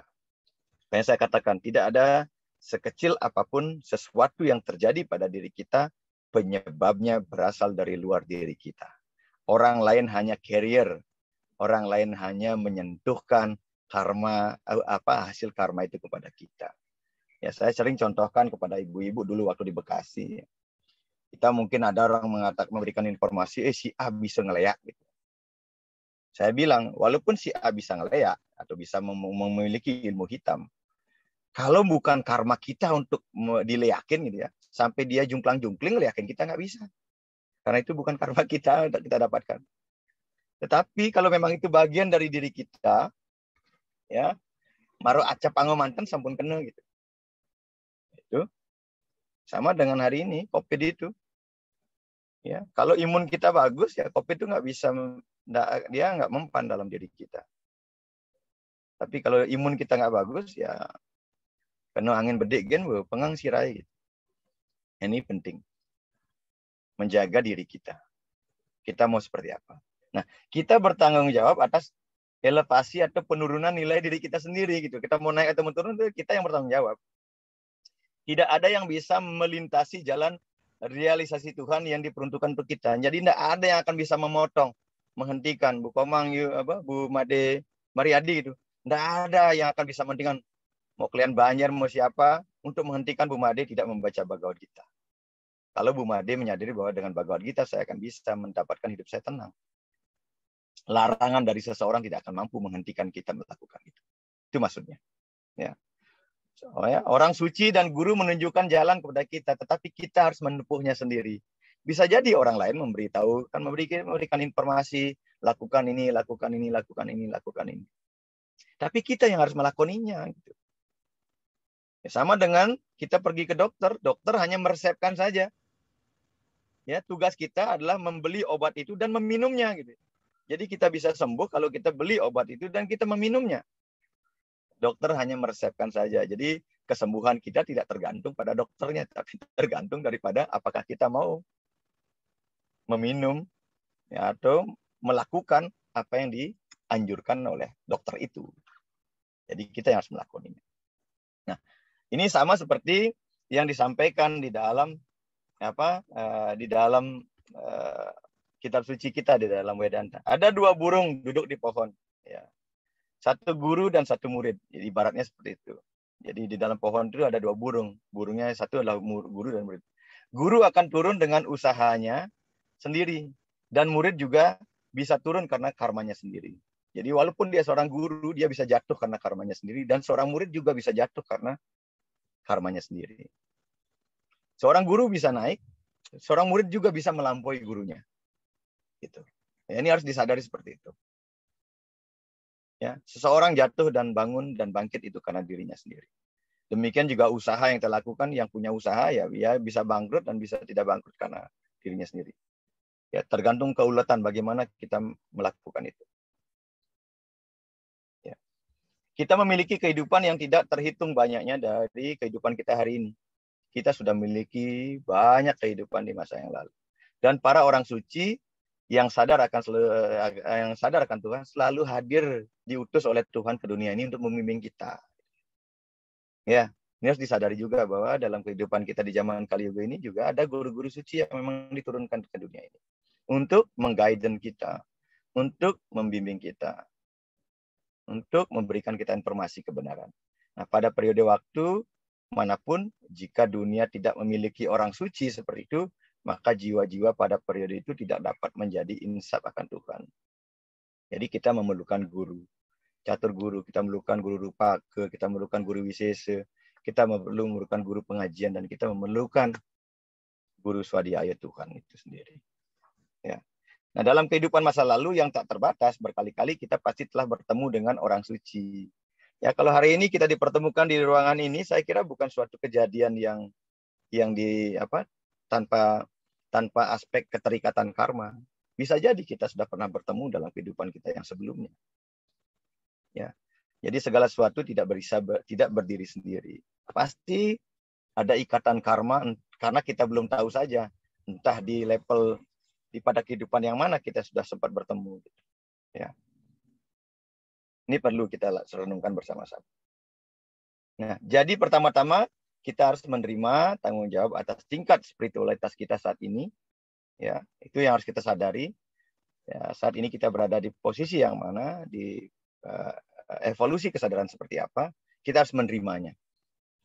Makanya saya katakan tidak ada sekecil apapun sesuatu yang terjadi pada diri kita penyebabnya berasal dari luar diri kita. Orang lain hanya carrier, orang lain hanya menyentuhkan karma hasil karma itu kepada kita. Ya, saya sering contohkan kepada ibu-ibu dulu waktu di Bekasi. Kita mungkin ada orang memberikan informasi, si A bisa ngeleak gitu. Saya bilang, walaupun si A bisa ngeleak atau bisa memiliki ilmu hitam, kalau bukan karma kita untuk dileyakin gitu ya, sampai dia jumplang-jumpling ngeleyakin kita nggak bisa. Karena itu bukan karma kita dapatkan. Tetapi kalau memang itu bagian dari diri kita, ya, maru acap pango manten sampun kena gitu. itu sama dengan hari ini COVID itu. Ya, kalau imun kita bagus ya COVID itu nggak bisa, dia nggak mempan dalam diri kita. Tapi kalau imun kita nggak bagus ya kena angin bedek kan, pengang sirai. Ini penting. Menjaga diri kita. Kita mau seperti apa? Nah, kita bertanggung jawab atas elevasi atau penurunan nilai diri kita sendiri gitu. Kita mau naik atau menurun itu kita yang bertanggung jawab. Tidak ada yang bisa melintasi jalan realisasi Tuhan yang diperuntukkan untuk kita. Jadi tidak ada yang akan bisa memotong, menghentikan Bu Komang, Bu Made Mariadi itu. Tidak ada yang akan bisa menghentikan. Mau kalian Banjar, mau siapa, untuk menghentikan Bu Made tidak membaca Bhagavad Gita. Kalau Bu Made menyadari bahwa dengan Bhagavad Gita saya akan bisa mendapatkan hidup saya tenang. Larangan dari seseorang tidak akan mampu menghentikan kita melakukan itu. Itu maksudnya. Ya. Oh ya, orang suci dan guru menunjukkan jalan kepada kita, tetapi kita harus menempuhnya sendiri. Bisa jadi orang lain memberitahu, kan memberikan informasi, lakukan ini, lakukan ini, lakukan ini, lakukan ini. Tapi kita yang harus melakoninya. Gitu. Ya, sama dengan kita pergi ke dokter, dokter hanya meresepkan saja. Ya, tugas kita adalah membeli obat itu dan meminumnya. Gitu. Jadi kita bisa sembuh kalau kita beli obat itu dan kita meminumnya. Dokter hanya meresepkan saja. Jadi kesembuhan kita tidak tergantung pada dokternya, tapi tergantung daripada apakah kita mau meminum ya, atau melakukan apa yang dianjurkan oleh dokter itu. Jadi kita yang harus melakukannya. Nah, ini sama seperti yang disampaikan di dalam di dalam kitab suci kita, di dalam Vedanta. Ada dua burung duduk di pohon. Ya. Satu guru dan satu murid. Jadi ibaratnya seperti itu. Jadi di dalam pohon itu ada dua burung. Burungnya satu adalah guru dan murid. Guru akan turun dengan usahanya sendiri. Dan murid juga bisa turun karena karmanya sendiri. Jadi walaupun dia seorang guru, dia bisa jatuh karena karmanya sendiri. Dan seorang murid juga bisa jatuh karena karmanya sendiri. Seorang guru bisa naik, seorang murid juga bisa melampaui gurunya. Gitu. Ya, ini harus disadari seperti itu. Ya, seseorang jatuh dan bangun dan bangkit itu karena dirinya sendiri. Demikian juga usaha yang kita lakukan, yang punya usaha ya bisa bangkrut dan bisa tidak bangkrut karena dirinya sendiri. Ya, tergantung keuletan bagaimana kita melakukan itu. Ya. Kita memiliki kehidupan yang tidak terhitung banyaknya dari kehidupan kita hari ini. Kita sudah memiliki banyak kehidupan di masa yang lalu. Dan para orang suci yang sadar akan Tuhan selalu hadir, diutus oleh Tuhan ke dunia ini untuk membimbing kita. Ya, ini harus disadari juga bahwa dalam kehidupan kita di zaman Kali Yuga ini juga ada guru-guru suci yang memang diturunkan ke dunia ini untuk mengguidance kita, untuk membimbing kita, untuk memberikan kita informasi kebenaran. Nah, pada periode waktu manapun, jika dunia tidak memiliki orang suci seperti itu, maka jiwa-jiwa pada periode itu tidak dapat menjadi insaf akan Tuhan. Jadi kita memerlukan guru, catur guru, kita memerlukan guru rupake, kita memerlukan guru wisesa, kita memerlukan guru pengajian, dan kita memerlukan guru swadhyaya Tuhan itu sendiri. Ya. Nah, dalam kehidupan masa lalu yang tak terbatas, berkali-kali kita pasti telah bertemu dengan orang suci. Ya, kalau hari ini kita dipertemukan di ruangan ini, saya kira bukan suatu kejadian yang tanpa aspek keterikatan karma. Bisa jadi kita sudah pernah bertemu dalam kehidupan kita yang sebelumnya. Ya. Jadi segala sesuatu tidak berdiri sendiri. Pasti ada ikatan karma karena kita belum tahu saja. Entah di level pada kehidupan yang mana kita sudah sempat bertemu. Ya. Ini perlu kita renungkan bersama-sama. Nah, jadi pertama-tama kita harus menerima tanggung jawab atas tingkat spiritualitas kita saat ini. Ya, itu yang harus kita sadari. Ya, saat ini kita berada di posisi yang mana, di evolusi kesadaran seperti apa, kita harus menerimanya.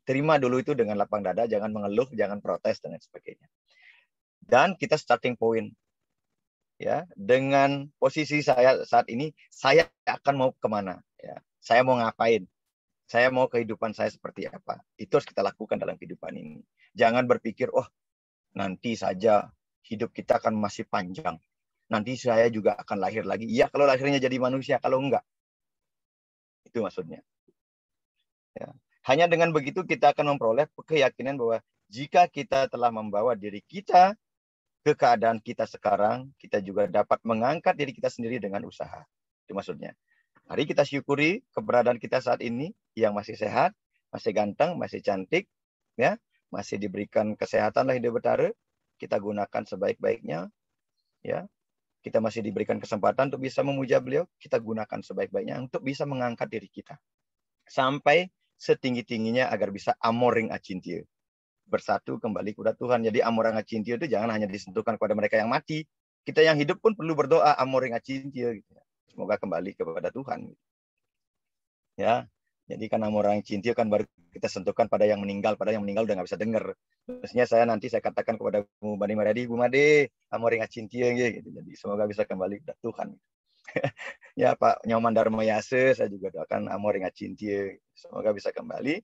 Terima dulu itu dengan lapang dada, jangan mengeluh, jangan protes dan lain sebagainya. Dan kita starting point. Ya, dengan posisi saya saat ini, saya akan mau kemana? Ya, saya mau ngapain? Saya mau kehidupan saya seperti apa? Itu harus kita lakukan dalam kehidupan ini. Jangan berpikir, oh nanti saja hidup kita akan masih panjang. Nanti saya juga akan lahir lagi. Iya, kalau lahirnya jadi manusia, kalau enggak. Itu maksudnya. Ya. Hanya dengan begitu kita akan memperoleh keyakinan bahwa jika kita telah membawa diri kita ke keadaan kita sekarang, kita juga dapat mengangkat diri kita sendiri dengan usaha. Itu maksudnya. Mari kita syukuri keberadaan kita saat ini yang masih sehat, masih ganteng, masih cantik, ya, masih diberikan kesehatan lahir batara, kita gunakan sebaik-baiknya, ya. Kita masih diberikan kesempatan untuk bisa memuja beliau, kita gunakan sebaik-baiknya untuk bisa mengangkat diri kita sampai setinggi-tingginya agar bisa amoring acintia, bersatu kembali kepada Tuhan. Jadi amoring acintia itu jangan hanya disentuhkan kepada mereka yang mati, kita yang hidup pun perlu berdoa amoring acintia, gitu. Semoga kembali kepada Tuhan. Ya, jadi kan amoring acintia kan baru kita sentuhkan pada yang meninggal udah nggak bisa dengar. Terusnya saya katakan kepada Bu Bani Mariadi, Bu Made, amoring acintia, gitu. Jadi semoga bisa kembali kepada Tuhan. Ya Pak Nyoman Dharma Yase, saya juga doakan amoring acintia, semoga bisa kembali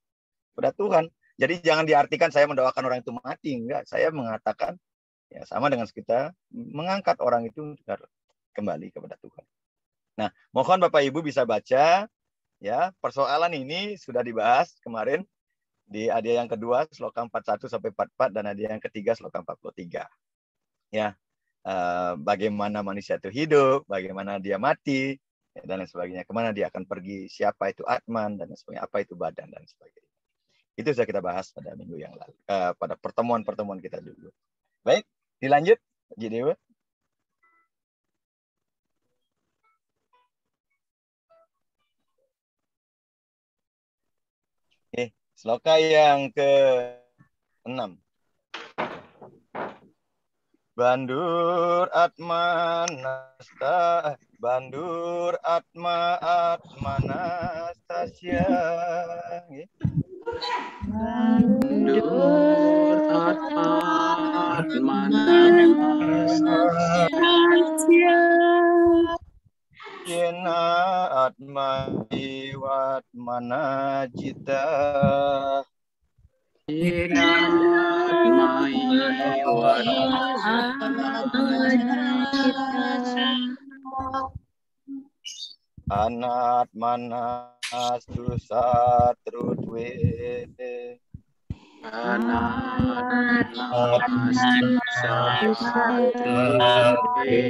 kepada Tuhan. Jadi jangan diartikan saya mendoakan orang itu mati, enggak. Saya mengatakan ya sama dengan kita mengangkat orang itu kembali kepada Tuhan. Nah, mohon Bapak Ibu bisa baca ya, persoalan ini sudah dibahas kemarin di hadiah yang kedua sloka 41 sampai 44 dan hadiah yang ketiga sloka 43. Ya. Bagaimana manusia itu hidup, bagaimana dia mati, dan lain sebagainya. Kemana dia akan pergi, siapa itu Atman, dan lain sebagainya, apa itu badan, dan sebagainya. Itu sudah kita bahas pada minggu yang lalu, pada pertemuan-pertemuan kita dulu. Baik, dilanjut. Jadi, sloka yang ke-6. Bandur Atma Nasta, Bandur Atma Atmanastasya. Bandur Atma Atmanastasya. Yena Atma Iwatmana Jita. Yena Atma Iwatmana Jita. Anatmanastu satrutve. Anatmanastu satrutve.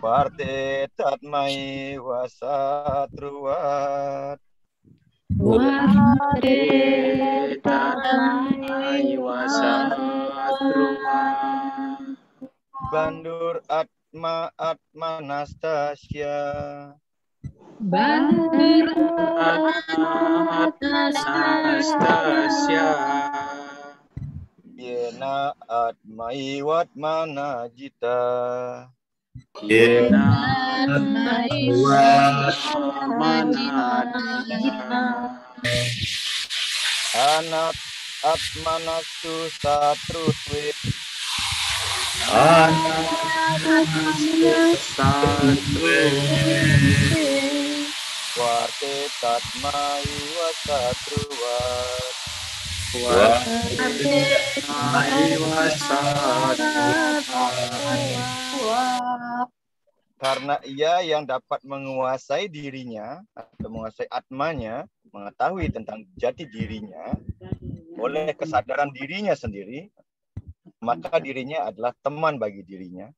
Varte tatmai wasatruvat. Varte tatmai wasatruvat. Bandur Atma Atmanastasya. Bandur Atmanastasya. Yena Atma Iwatmana Jita. Yena Atma Iwatmana Jita. Anat Atmanastu satrutve. Anatmanastu satrutve. Varte tatmai wasatruvat. Varte tatmai wasatruvat. Karena ia yang dapat menguasai dirinya atau menguasai atmanya, mengetahui tentang jati dirinya oleh kesadaran dirinya sendiri, maka dirinya adalah teman bagi dirinya.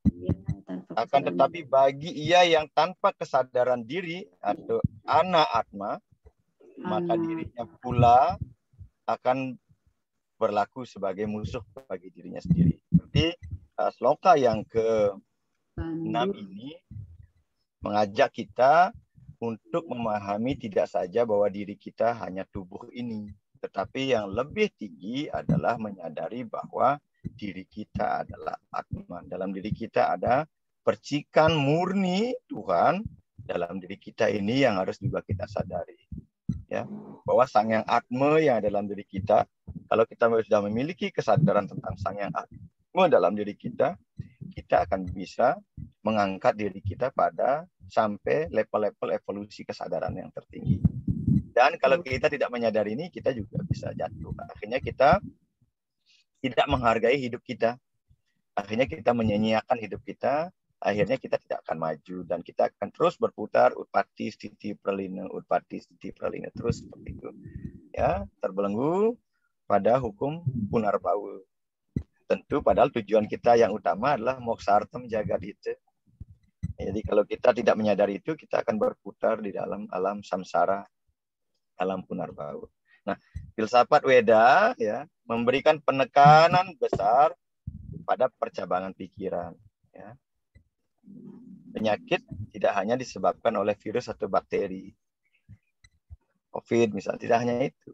Akan tetapi bagi ia yang tanpa kesadaran diri atau ana atma, maka dirinya pula akan berlaku sebagai musuh bagi dirinya sendiri. Jadi sloka yang ke-6 ini mengajak kita untuk memahami tidak saja bahwa diri kita hanya tubuh ini, tetapi yang lebih tinggi adalah menyadari bahwa diri kita adalah Atma. Dalam diri kita ada percikan murni Tuhan. Dalam diri kita ini yang harus juga kita sadari, ya, bahwa Sang Yang Atma yang dalam diri kita, kalau kita sudah memiliki kesadaran tentang Sang Yang Atma dalam diri kita, kita akan bisa mengangkat diri kita pada sampai level-level evolusi kesadaran yang tertinggi. Dan kalau kita tidak menyadari ini, kita juga bisa jatuh. Akhirnya kita tidak menghargai hidup kita. Akhirnya kita menyia-nyiakan hidup kita. akhirnya kita tidak akan maju dan kita akan terus berputar utpati stiti pralina terus seperti itu. Ya, terbelenggu pada hukum punarbau. Tentu padahal tujuan kita yang utama adalah moksartam jagadita. Jadi kalau kita tidak menyadari itu, kita akan berputar di dalam alam samsara, alam punarbau. Nah, filsafat Weda ya memberikan penekanan besar pada percabangan pikiran. Ya. Penyakit tidak hanya disebabkan oleh virus atau bakteri, COVID misalnya, tidak hanya itu,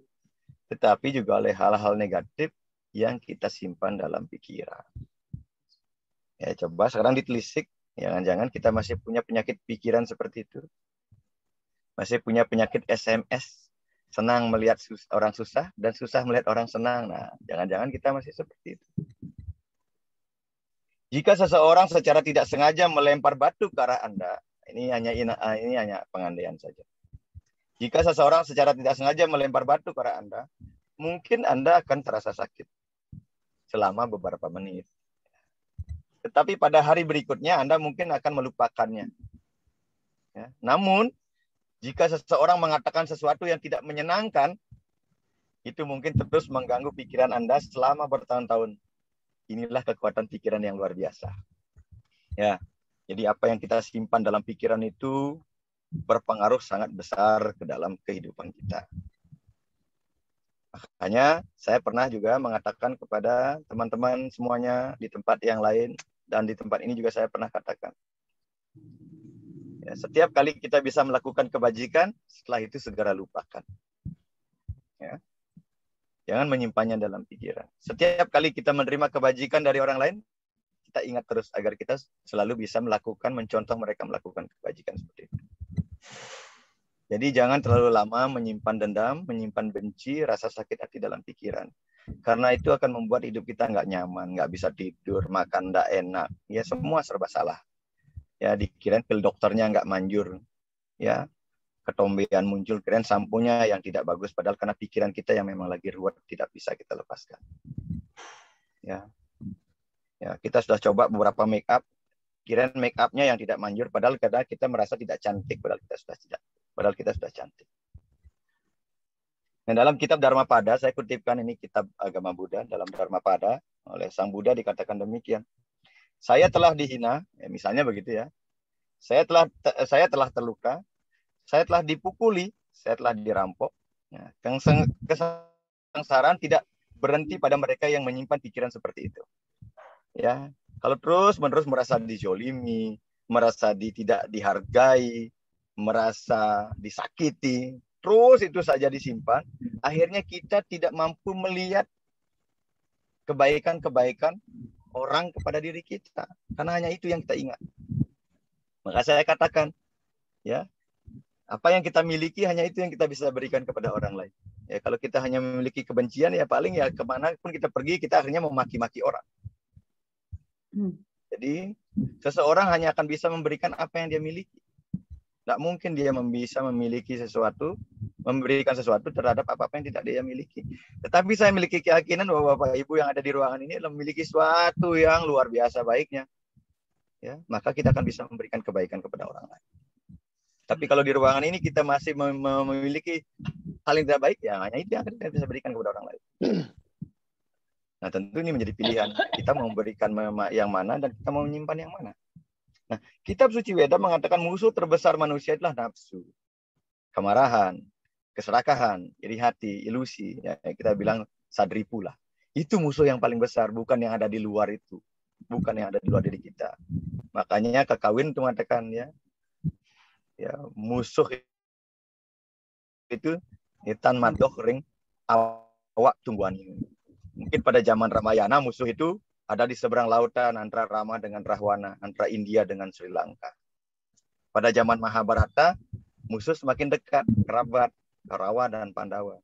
tetapi juga oleh hal-hal negatif yang kita simpan dalam pikiran. Ya, coba sekarang ditelisik. Jangan-jangan kita masih punya penyakit pikiran seperti itu. Masih punya penyakit SMS. Senang melihat orang susah dan susah melihat orang senang. Nah, jangan-jangan kita masih seperti itu. Jika seseorang secara tidak sengaja melempar batu ke arah Anda, ini hanya pengandaian saja. Jika seseorang secara tidak sengaja melempar batu ke arah Anda, mungkin Anda akan terasa sakit selama beberapa menit. Tetapi pada hari berikutnya Anda mungkin akan melupakannya. Ya. Namun, jika seseorang mengatakan sesuatu yang tidak menyenangkan, itu mungkin terus mengganggu pikiran Anda selama bertahun-tahun. Inilah kekuatan pikiran yang luar biasa. Ya, jadi apa yang kita simpan dalam pikiran itu berpengaruh sangat besar ke dalam kehidupan kita. Makanya saya pernah juga mengatakan kepada teman-teman semuanya di tempat yang lain, dan di tempat ini juga saya pernah katakan. Ya, setiap kali kita bisa melakukan kebajikan, setelah itu segera lupakan. Ya. Jangan menyimpannya dalam pikiran. Setiap kali kita menerima kebajikan dari orang lain, kita ingat terus agar kita selalu bisa melakukan, mencontoh mereka melakukan kebajikan seperti itu. Jadi jangan terlalu lama menyimpan dendam, menyimpan benci, rasa sakit hati dalam pikiran. Karena itu akan membuat hidup kita nggak nyaman, nggak bisa tidur, makan nggak enak. Ya semua serba salah. Ya dikirain pil dokternya nggak manjur. Ya ketombean muncul, kirain sampunya yang tidak bagus. Padahal karena pikiran kita yang memang lagi ruwet, tidak bisa kita lepaskan. Ya kita sudah coba beberapa make up. Kirain make up-nya yang tidak manjur, padahal kadang kita merasa tidak cantik, padahal kita sudah cantik. Nah, dalam kitab Dharmapada, saya kutipkan ini kitab agama Buddha, dalam Dharmapada, oleh Sang Buddha dikatakan demikian. Saya telah dihina, ya, misalnya begitu ya. Saya telah terluka, saya telah dipukuli, saya telah dirampok. Ya, kesengsaraan tidak berhenti pada mereka yang menyimpan pikiran seperti itu. Ya, kalau terus-menerus merasa dijolimi, merasa tidak dihargai, merasa disakiti, terus itu saja disimpan, akhirnya kita tidak mampu melihat kebaikan-kebaikan orang kepada diri kita. Karena hanya itu yang kita ingat. Maka saya katakan, ya, apa yang kita miliki hanya itu yang kita bisa berikan kepada orang lain. Ya, kalau kita hanya memiliki kebencian, ya paling ya kemana pun kita pergi, kita akhirnya memaki-maki orang. Jadi seseorang hanya akan bisa memberikan apa yang dia miliki. Tidak mungkin dia bisa memiliki sesuatu, memberikan sesuatu terhadap apa-apa yang tidak dia miliki. Tetapi saya memiliki keyakinan bahwa Bapak Ibu yang ada di ruangan ini adalah memiliki sesuatu yang luar biasa baiknya. Ya, maka kita akan bisa memberikan kebaikan kepada orang lain. Tapi kalau di ruangan ini kita masih memiliki hal yang tidak baik, ya hanya itu yang kita bisa berikan kepada orang lain. Nah, tentu ini menjadi pilihan. Kita mau memberikan yang mana dan kita mau menyimpan yang mana. Nah, kitab suci Weda mengatakan musuh terbesar manusia adalah nafsu, kemarahan, keserakahan, iri hati, ilusi. Ya, kita bilang sadri pula. Itu musuh yang paling besar, bukan yang ada di luar itu. Bukan yang ada di luar diri kita. Makanya Kakawin itu mengatakan ya musuh itu hitan madoh ring awak tungguan ini. Mungkin pada zaman Ramayana musuh itu ada di seberang lautan antara Rama dengan Rahwana, antara India dengan Sri Lanka. Pada zaman Mahabharata musuh semakin dekat, kerabat, Kaurawa dan Pandawa.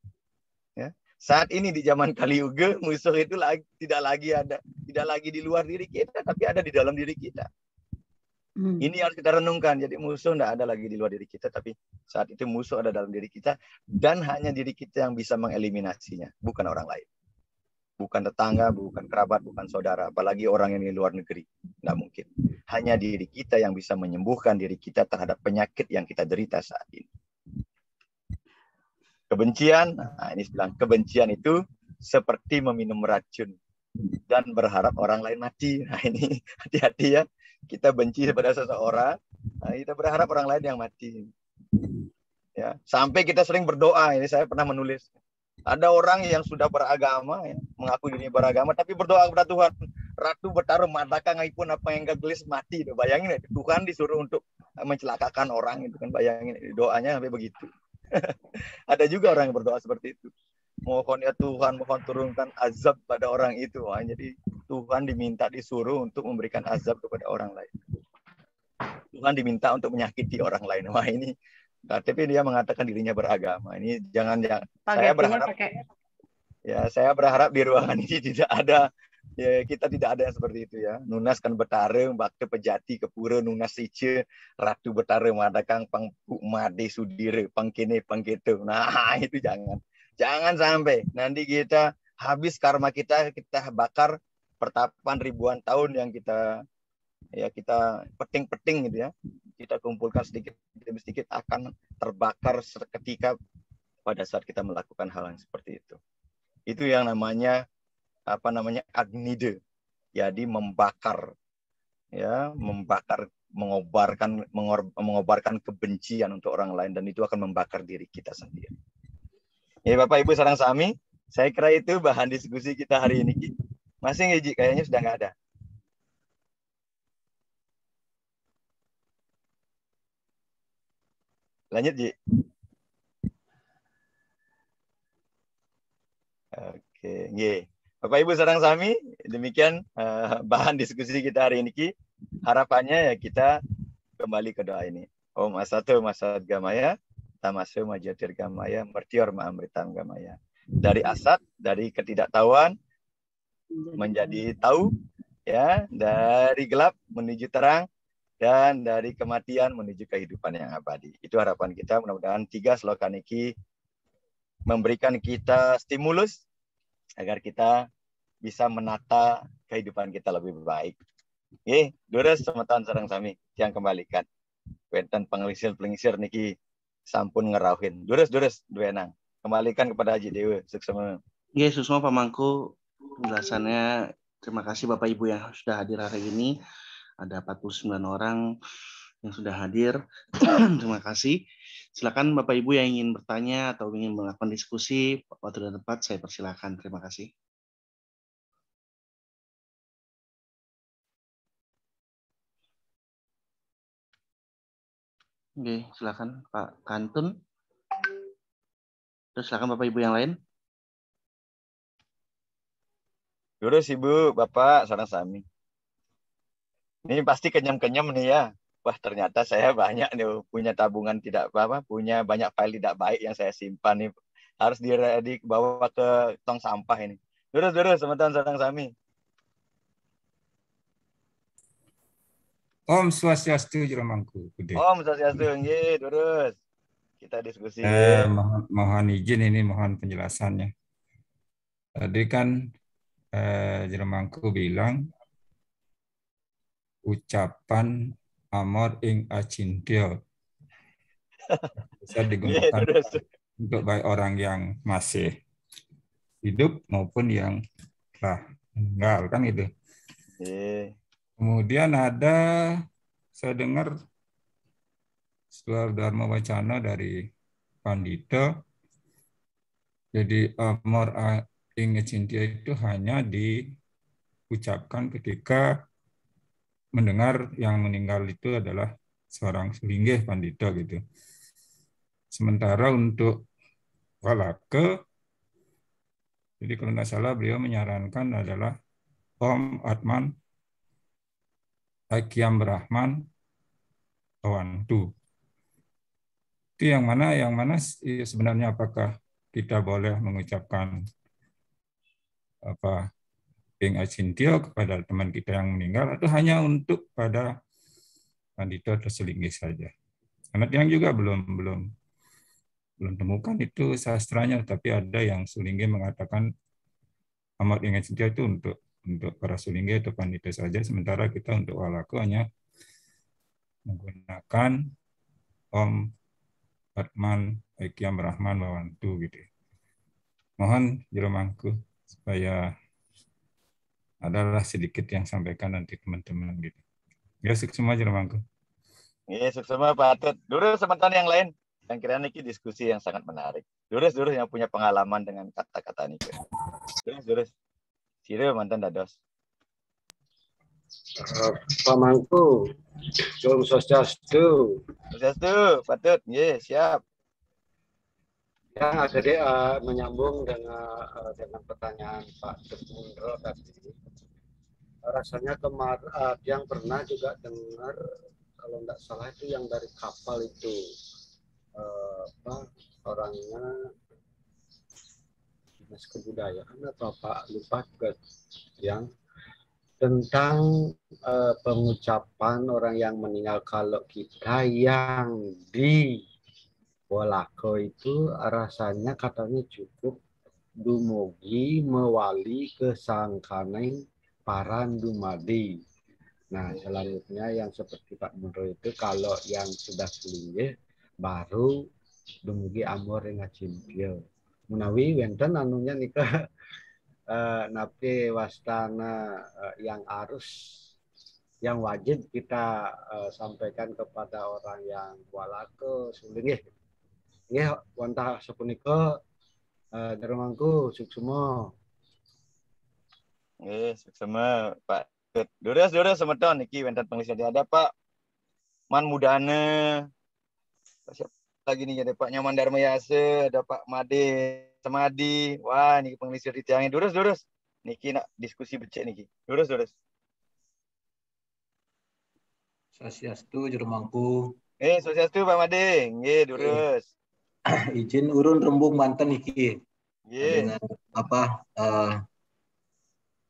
Ya. Saat ini di zaman Kali Yuga musuh itu tidak lagi di luar diri kita, tapi ada di dalam diri kita. Ini harus kita renungkan. Jadi musuh tidak ada lagi di luar diri kita, tapi saat itu musuh ada dalam diri kita dan hanya diri kita yang bisa mengeliminasinya, bukan orang lain. Bukan tetangga, bukan kerabat, bukan saudara, apalagi orang yang di luar negeri. Nggak mungkin. hanya diri kita yang bisa menyembuhkan diri kita terhadap penyakit yang kita derita saat ini. Kebencian, nah ini bilang kebencian itu seperti meminum racun dan berharap orang lain mati. Nah ini hati-hati ya, kita benci kepada seseorang, nah, kita berharap orang lain yang mati. Ya, sampai kita sering berdoa. Ini saya pernah menulis. Ada orang yang sudah beragama, ya, mengaku dirinya beragama, tapi berdoa kepada Tuhan. Ratu bertaruh matakan pun apa yang gak gelis mati. Bayangin, Tuhan disuruh untuk mencelakakan orang, itu kan bayangin doanya sampai begitu. Ada juga orang yang berdoa seperti itu. Mohon ya Tuhan, mohon turunkan azab pada orang itu. Wah, jadi Tuhan diminta disuruh untuk memberikan azab kepada orang lain. Tuhan diminta untuk menyakiti orang lain. Wah ini, tapi dia mengatakan dirinya beragama. Ini jangan. Saya berharap, saya berharap di ruangan ini tidak ada. Ya, kita tidak ada yang seperti itu ya. Nunas kan betareng, bakte pejati kepura nunas sice, ratu betareng madakang pangku made sudire, pangkene pangketu. Nah itu jangan. Jangan sampai nanti kita habis karma kita bakar pertapan ribuan tahun yang kita peting-peting gitu ya. Kita kumpulkan sedikit demi sedikit akan terbakar seketika pada saat kita melakukan hal yang seperti itu. Itu yang namanya agnide. Jadi membakar ya, mengobarkan kebencian untuk orang lain, dan itu akan membakar diri kita sendiri. Ya Bapak Ibu sareng sami, saya kira itu bahan diskusi kita hari ini. Masih nggak Ji? Kayaknya sudah nggak ada. Lanjut Ji. Oke, nggih. Bapak Ibu sareng sami, demikian bahan diskusi kita hari ini. Harapannya ya kita kembali ke doa ini. Om Asatu Masad Gamaya, Tamasu Majatir Gamaya, Mertior Ma'amritam Gamaya. Dari asat, dari ketidaktahuan menjadi tahu, ya, dari gelap menuju terang, dan dari kematian menuju kehidupan yang abadi. Itu harapan kita. Mudah-mudahan 3 sloka niki memberikan kita stimulus agar kita bisa menata kehidupan kita lebih baik. Oke, Dures semetan sareng sami yang kembalikan. Wenten pengelisir niki sampun ngerauhin. Dures duenang. Kembalikan kepada Haji Dewa. Sukses. Oke, Susma Pamangku, penjelasannya. Terima kasih Bapak Ibu yang sudah hadir hari ini. Ada 49 orang yang sudah hadir. Terima kasih. Silakan Bapak Ibu yang ingin bertanya atau ingin melakukan diskusi, waktu dan tempat saya persilakan. Terima kasih. Oke, silakan Pak Kantun. Terus silakan Bapak Ibu yang lain. Terus Ibu, Bapak, sareng sami. Ini pasti kenyam-kenyam nih ya. Wah, ternyata saya banyak nih punya tabungan tidak apa-apa, punya banyak file tidak baik yang saya simpan nih. Harus dibawa ke tong sampah ini. Terus semetan sareng sami. Om Swastiastu Jeramangku. Om Swastiastu, nggih, terus. Kita diskusi. Mohon izin ini, mohon penjelasannya. Tadi kan Jeramangku bilang ucapan amor ing acintio bisa digunakan untuk baik orang yang masih hidup maupun yang telah meninggal, kan itu. Kemudian ada, saya dengar setelah Dharma Wacana dari Pandita, jadi amor ing acintio itu hanya diucapkan ketika mendengar yang meninggal itu adalah seorang selinggih pandita gitu. Sementara untuk walake, jadi kalau tidak salah beliau menyarankan adalah Om Atman Akyam Brahman Awantu. Itu yang mana sebenarnya apakah kita boleh mengucapkan ing acintio kepada teman kita yang meninggal, atau hanya untuk pada pandita atau selinggih saja? Karena yang juga belum temukan itu sastranya, tapi ada yang selinggih mengatakan amor ing acintio itu untuk untuk para sulingge atau pandita saja, sementara kita untuk walaku hanya menggunakan Om Atman Aikyam Rahman Bawantu gitu. Mohon jero mangku supaya adalah sedikit yang sampaikan nanti teman-teman gitu. Ya, semua jero mangku. Iya, semua Pak Atut. Durus teman-teman yang lain. Yang kira niki diskusi yang sangat menarik. Durus yang punya pengalaman dengan kata-kata niki. Durus. Sire mantan dados. Pak Mangku, Om Swastiastu. Swastiastu, Patut. Nggih, siap. Ya, jadi menyambung dengan pertanyaan Pak Mundro tadi. Rasanya yang pernah juga dengar, kalau tidak salah itu yang dari kapal itu, orangnya dinas kebudayaan atau Pak lupa juga, yang tentang pengucapan orang yang meninggal kalau kita yang di Wolako itu rasanya katanya cukup dumugi mewali kesangkaning paran dumadi. Nah, selanjutnya yang seperti Pak Mundro itu kalau yang sudah sulingge baru dumugi amor ing Acintya. Menawi wonten anunya nika napi wastana yang yang wajib kita sampaikan kepada orang yang walake sulingge. Nggih wonten sapunika dermangku suksema. Nggih, suksema Pak. Durus semeton niki wonten pengisian ada Pak Man Mudane. Siapa lagi nih ada Pak Nyaman Dharma Yase, ada Pak Made Semadi. Wah, niki pengisi di tiangnya durus. Niki nak diskusi becek niki. Durus. Swastiastu jero mangku. Swastiastu Pak Made. Nggih, durus. Izin urun rembung Banten niki. Nggih. Dengan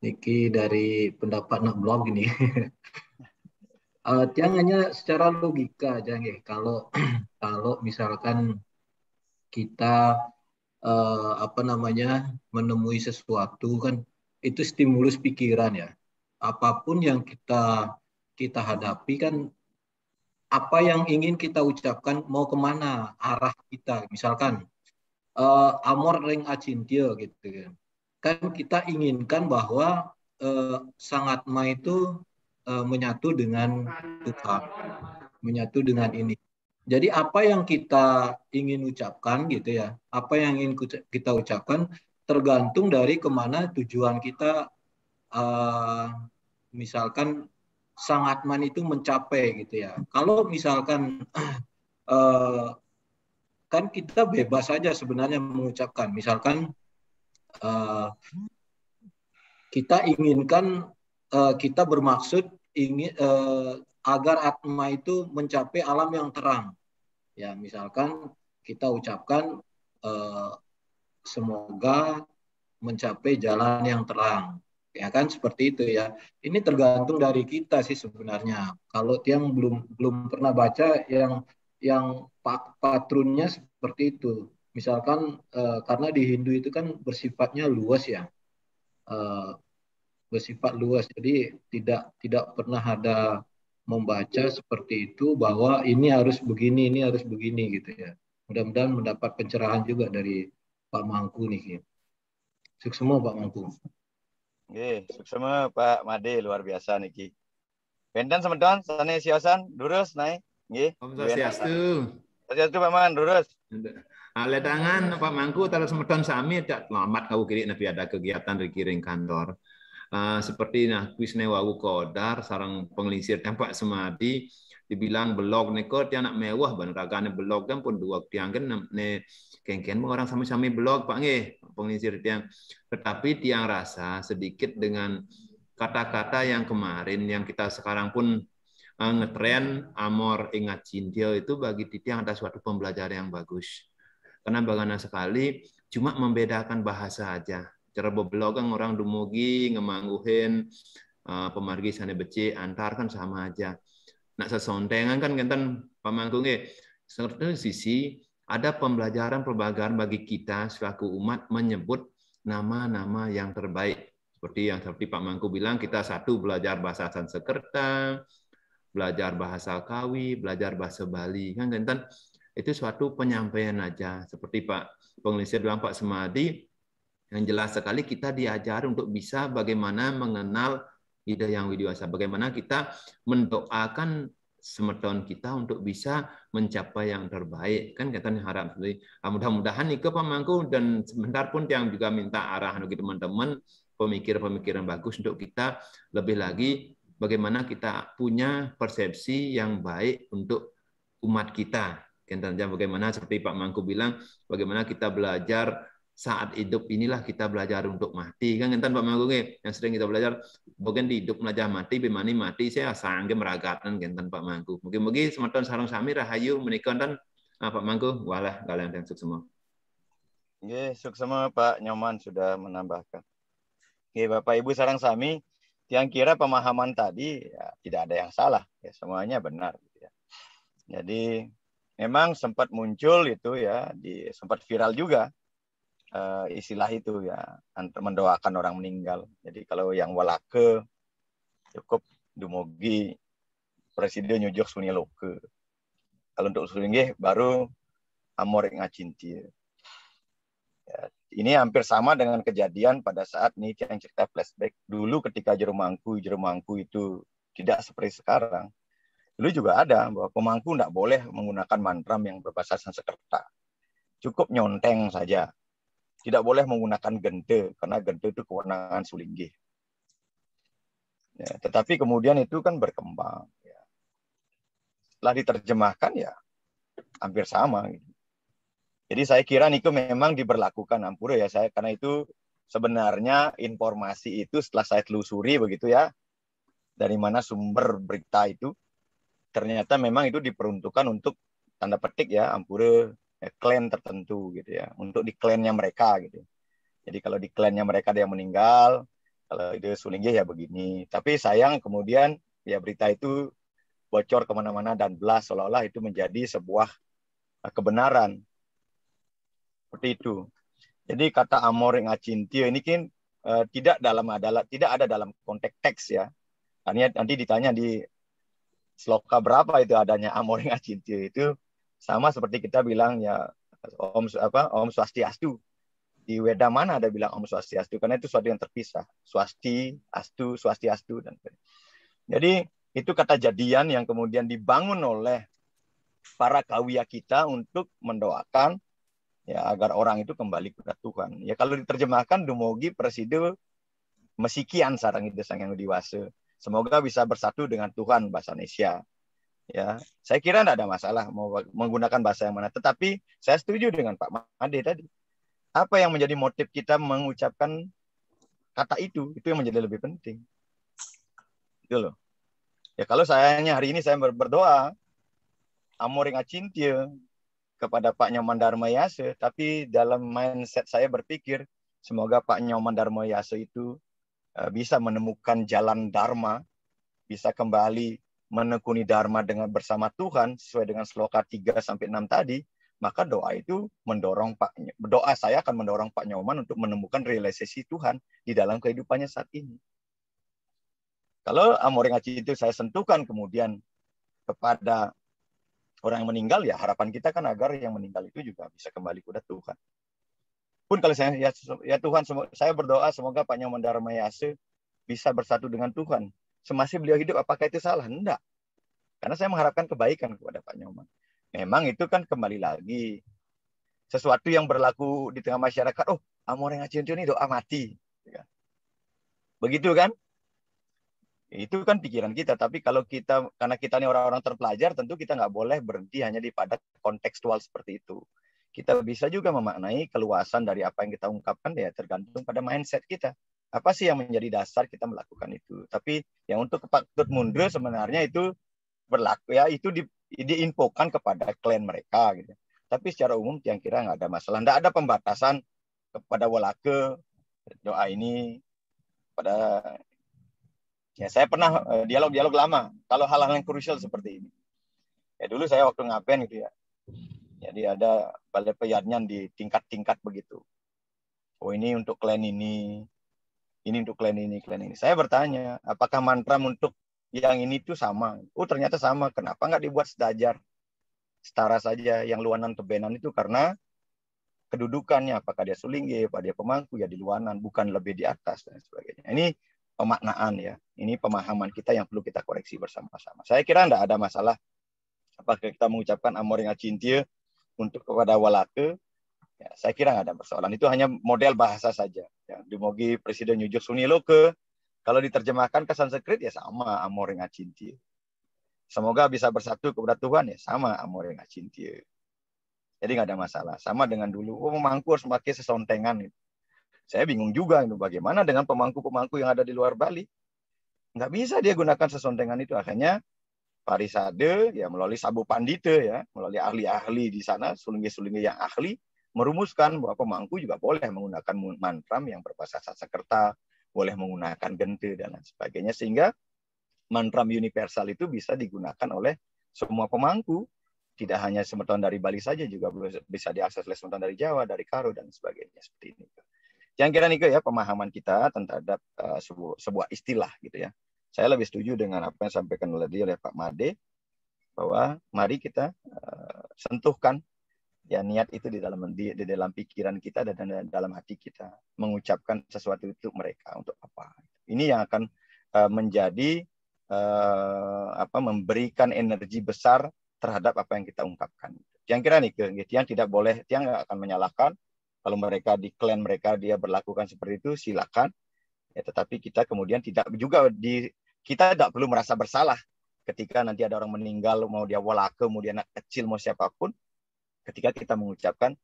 niki dari pendapat nak blog ini. Tiang hanya secara logika aja nggih. Kalau misalkan kita menemui sesuatu kan itu stimulus pikiran ya. Apapun yang kita hadapi kan apa yang ingin kita ucapkan mau kemana arah kita, misalkan amor ring acintya gitu kan kita inginkan bahwa sang Atma itu menyatu dengan Tuhan, menyatu dengan ini. Jadi apa yang kita ingin ucapkan gitu ya, apa yang ingin kita ucapkan tergantung dari kemana tujuan kita, misalkan sang Atman itu mencapai gitu ya. Kalau misalkan kan kita bebas saja sebenarnya mengucapkan, misalkan kita inginkan, kita bermaksud ingin agar Atma itu mencapai alam yang terang. Ya, misalkan kita ucapkan semoga mencapai jalan yang terang. Ya kan seperti itu ya. Ini tergantung dari kita sih sebenarnya. Kalau yang belum pernah baca yang patrunnya seperti itu. Misalkan karena di Hindu itu kan bersifatnya luas ya. Bersifat luas. Jadi tidak pernah ada membaca seperti itu bahwa ini harus begini gitu ya. Mudah-mudahan mendapat pencerahan juga dari Pak Mangku nih. Suksema Pak Mangku. Nggih, suksema Pak Made luar biasa niki. Benten semeton sane siosan durus naik. Nggih. Om Swastiastu. Swastiastu Pak Man durus. Ledangan Pak Mangku taruh semeton sami tak selamat kau kiri nabi ada kegiatan di kiring kantor. Seperti kuis newawu kodar sarang pengelisir tempat semadi dibilang blog neko tiang nak mewah banragane blog kan pun dua tiang kan ne kengken orang sami-sami blog Pak nggih pengelisir tiang, tetapi tiang rasa sedikit dengan kata-kata yang kemarin yang kita sekarang pun ngetren amor ingat cinta itu bagi tiang ada suatu pembelajaran yang bagus karena bagaimana sekali cuma membedakan bahasa aja. Cara beblog kan orang dumugi ngemangguhin pemargi sana beci antar kan sama aja. Nak sesontengan kan ngenten pamangku nggih. Serta sisi ada pembelajaran bagi kita selaku umat menyebut nama-nama yang terbaik Seperti Pak Mangku bilang, kita satu belajar bahasa Sanskerta, belajar bahasa Kawi, belajar bahasa Bali. Kan itu suatu penyampaian aja. Seperti Pak Pengelisir bilang, Pak Semadi, yang jelas sekali kita diajar untuk bisa bagaimana mengenal ide yang widiwasa, bagaimana kita mendoakan semeton kita untuk bisa mencapai yang terbaik. Kan kita harap mudah-mudahan nih ke Pak Mangku, dan sebentar pun yang juga minta arahan bagi teman-teman, pemikiran-pemikiran bagus untuk kita lebih lagi bagaimana kita punya persepsi yang baik untuk umat kita. Bagaimana seperti Pak Mangku bilang, bagaimana kita belajar saat hidup inilah kita belajar untuk mati. Kan Pak Mangku yang sering kita belajar, bagian di hidup belajar mati, bimani mati, saya sangge meragatan Pak Mangku. Mungkin semeton sarung sami rahayu menikah dan Pak Mangku, walah kalian yang sukses semua. Oke, sukses semua Pak Nyoman sudah menambahkan. Oke, Bapak Ibu sarang sami, yang kira pemahaman tadi ya, tidak ada yang salah, ya semuanya benar. Ya. Jadi memang sempat muncul itu ya, sempat viral juga istilah itu ya, mendoakan orang meninggal. Jadi kalau yang walake cukup dumugi presiden nyujok sunia loke. Kalau untuk sulinggih baru amor ngacinti. Ya, ini hampir sama dengan kejadian pada saat nih yang cerita flashback dulu ketika jero mangku itu tidak seperti sekarang. Dulu juga ada bahwa pemangku tidak boleh menggunakan mantram yang berbahasa Sanskerta. Cukup nyonteng saja. Tidak boleh menggunakan gente, karena gente itu kewenangan Sulinggih. Ya, tetapi kemudian itu kan berkembang. Ya. Setelah diterjemahkan ya hampir sama. Gitu. Jadi saya kira Niko memang diberlakukan Ampura ya saya, karena itu sebenarnya informasi itu setelah saya telusuri begitu ya, dari mana sumber berita itu, ternyata memang itu diperuntukkan untuk tanda petik ya Ampura klan tertentu gitu ya, untuk di klannya mereka gitu. Jadi kalau di klannya mereka ada yang meninggal, kalau itu Sulinggih ya begini. Tapi sayang kemudian ya berita itu bocor kemana-mana dan belas seolah-olah itu menjadi sebuah kebenaran. Seperti itu. Jadi kata amor ngacintio ini kan tidak ada dalam konteks teks ya. Nanti ditanya di sloka berapa itu adanya amor ngacintio itu. Sama seperti kita bilang ya Om Swastiastu. Di Weda mana ada bilang Om Swastiastu, karena itu sesuatu yang terpisah. Swasti, Astu, Swastiastu dan jadi itu kata jadian yang kemudian dibangun oleh para kawia kita untuk mendoakan ya agar orang itu kembali kepada Tuhan. Ya kalau diterjemahkan dumugi presiden mesikian sarang itu sang yang dewasa. Semoga bisa bersatu dengan Tuhan bahasa Indonesia. Ya, saya kira tidak ada masalah mau menggunakan bahasa yang mana. Tetapi saya setuju dengan Pak Made tadi. Apa yang menjadi motif kita mengucapkan kata itu yang menjadi lebih penting. Itu loh. Ya kalau hari ini saya berdoa amor ngacintia kepada Pak Nyoman Darmayase, tapi dalam mindset saya berpikir semoga Pak Nyoman Darmayase itu bisa menemukan jalan Dharma, bisa kembali menekuni Dharma dengan bersama Tuhan sesuai dengan sloka 3-6 tadi, maka doa itu saya akan mendorong Pak Nyoman untuk menemukan realisasi Tuhan di dalam kehidupannya saat ini. Kalau amor ngaci itu saya sentuhkan kemudian kepada orang yang meninggal, ya harapan kita kan agar yang meninggal itu juga bisa kembali kepada Tuhan. Pun kalau saya ya Tuhan, saya berdoa semoga Pak Nyoman Darmayase bisa bersatu dengan Tuhan. Semasa beliau hidup, apakah itu salah? Enggak. Karena saya mengharapkan kebaikan kepada Pak Nyoman. Memang itu kan kembali lagi sesuatu yang berlaku di tengah masyarakat. Oh, amor yang ngacin ini doa mati. Begitu kan? Itu kan pikiran kita. Tapi kalau karena kita ini orang-orang terpelajar, tentu kita nggak boleh berhenti hanya pada kontekstual seperti itu. Kita bisa juga memaknai keluasan dari apa yang kita ungkapkan, ya tergantung pada mindset kita. Apa sih yang menjadi dasar kita melakukan itu? Tapi yang untuk Pak Mundre sebenarnya itu berlaku ya, itu diinfokan kepada klien mereka gitu. Tapi secara umum yang kira nggak ada masalah, nggak ada pembatasan kepada walake doa ini pada ya. Saya pernah dialog lama kalau hal-hal yang krusial seperti ini. Ya dulu saya waktu ngapain gitu ya. Jadi ada balai peyanyan di tingkat-tingkat begitu. Oh ini untuk klien ini Ini untuk klan ini, klan ini. Saya bertanya, apakah mantra untuk yang ini tuh sama? Oh, ternyata sama. Kenapa nggak dibuat sedajar? Setara saja. Yang luanan tebenan itu karena kedudukannya. Apakah dia sulingge, apakah dia pemangku, ya di luanan. Bukan lebih di atas, dan sebagainya. Ini pemaknaan ya. Ini pemahaman kita yang perlu kita koreksi bersama-sama. Saya kira nggak ada masalah. Apakah kita mengucapkan amoring acintia untuk kepada walake? Ya, saya kira nggak ada persoalan. Itu hanya model bahasa saja. Ya, dimogi Presiden Yujur Suniloke, kalau diterjemahkan ke Sanskrit ya sama amoring acintia. Semoga bisa bersatu kepada Tuhan ya sama amoring acintia. Jadi nggak ada masalah. Sama dengan dulu, pemangku harus pakai sesontengan. Gitu. Saya bingung juga itu bagaimana dengan pemangku-pemangku yang ada di luar Bali. Nggak bisa dia gunakan sesontengan itu. Akhirnya Parisade ya melalui Sabu Pandita ya, melalui ahli-ahli di sana, sulingge-sulingge yang ahli, merumuskan bahwa pemangku juga boleh menggunakan mantram yang berbahasa Sanskerta, boleh menggunakan gente dan lain sebagainya, sehingga mantram universal itu bisa digunakan oleh semua pemangku, tidak hanya semeton dari Bali saja, juga bisa diakses oleh semeton dari Jawa, dari Karo dan sebagainya seperti ini. Yang kira nih ya pemahaman kita terhadap sebuah istilah gitu ya. Saya lebih setuju dengan apa yang disampaikan oleh Pak Made, bahwa mari kita sentuhkan ya niat itu di dalam pikiran kita dan dalam hati kita, mengucapkan sesuatu itu mereka untuk apa. Ini yang akan menjadi memberikan energi besar terhadap apa yang kita ungkapkan. Yang kira nih yang tidak boleh, yang nggak akan menyalahkan kalau mereka di klan mereka dia berlakukan seperti itu, silakan. Ya, tetapi kita kemudian tidak juga kita tidak perlu merasa bersalah ketika nanti ada orang meninggal, mau dia walake, mau dia anak kecil, mau siapapun. Ketika kita mengucapkan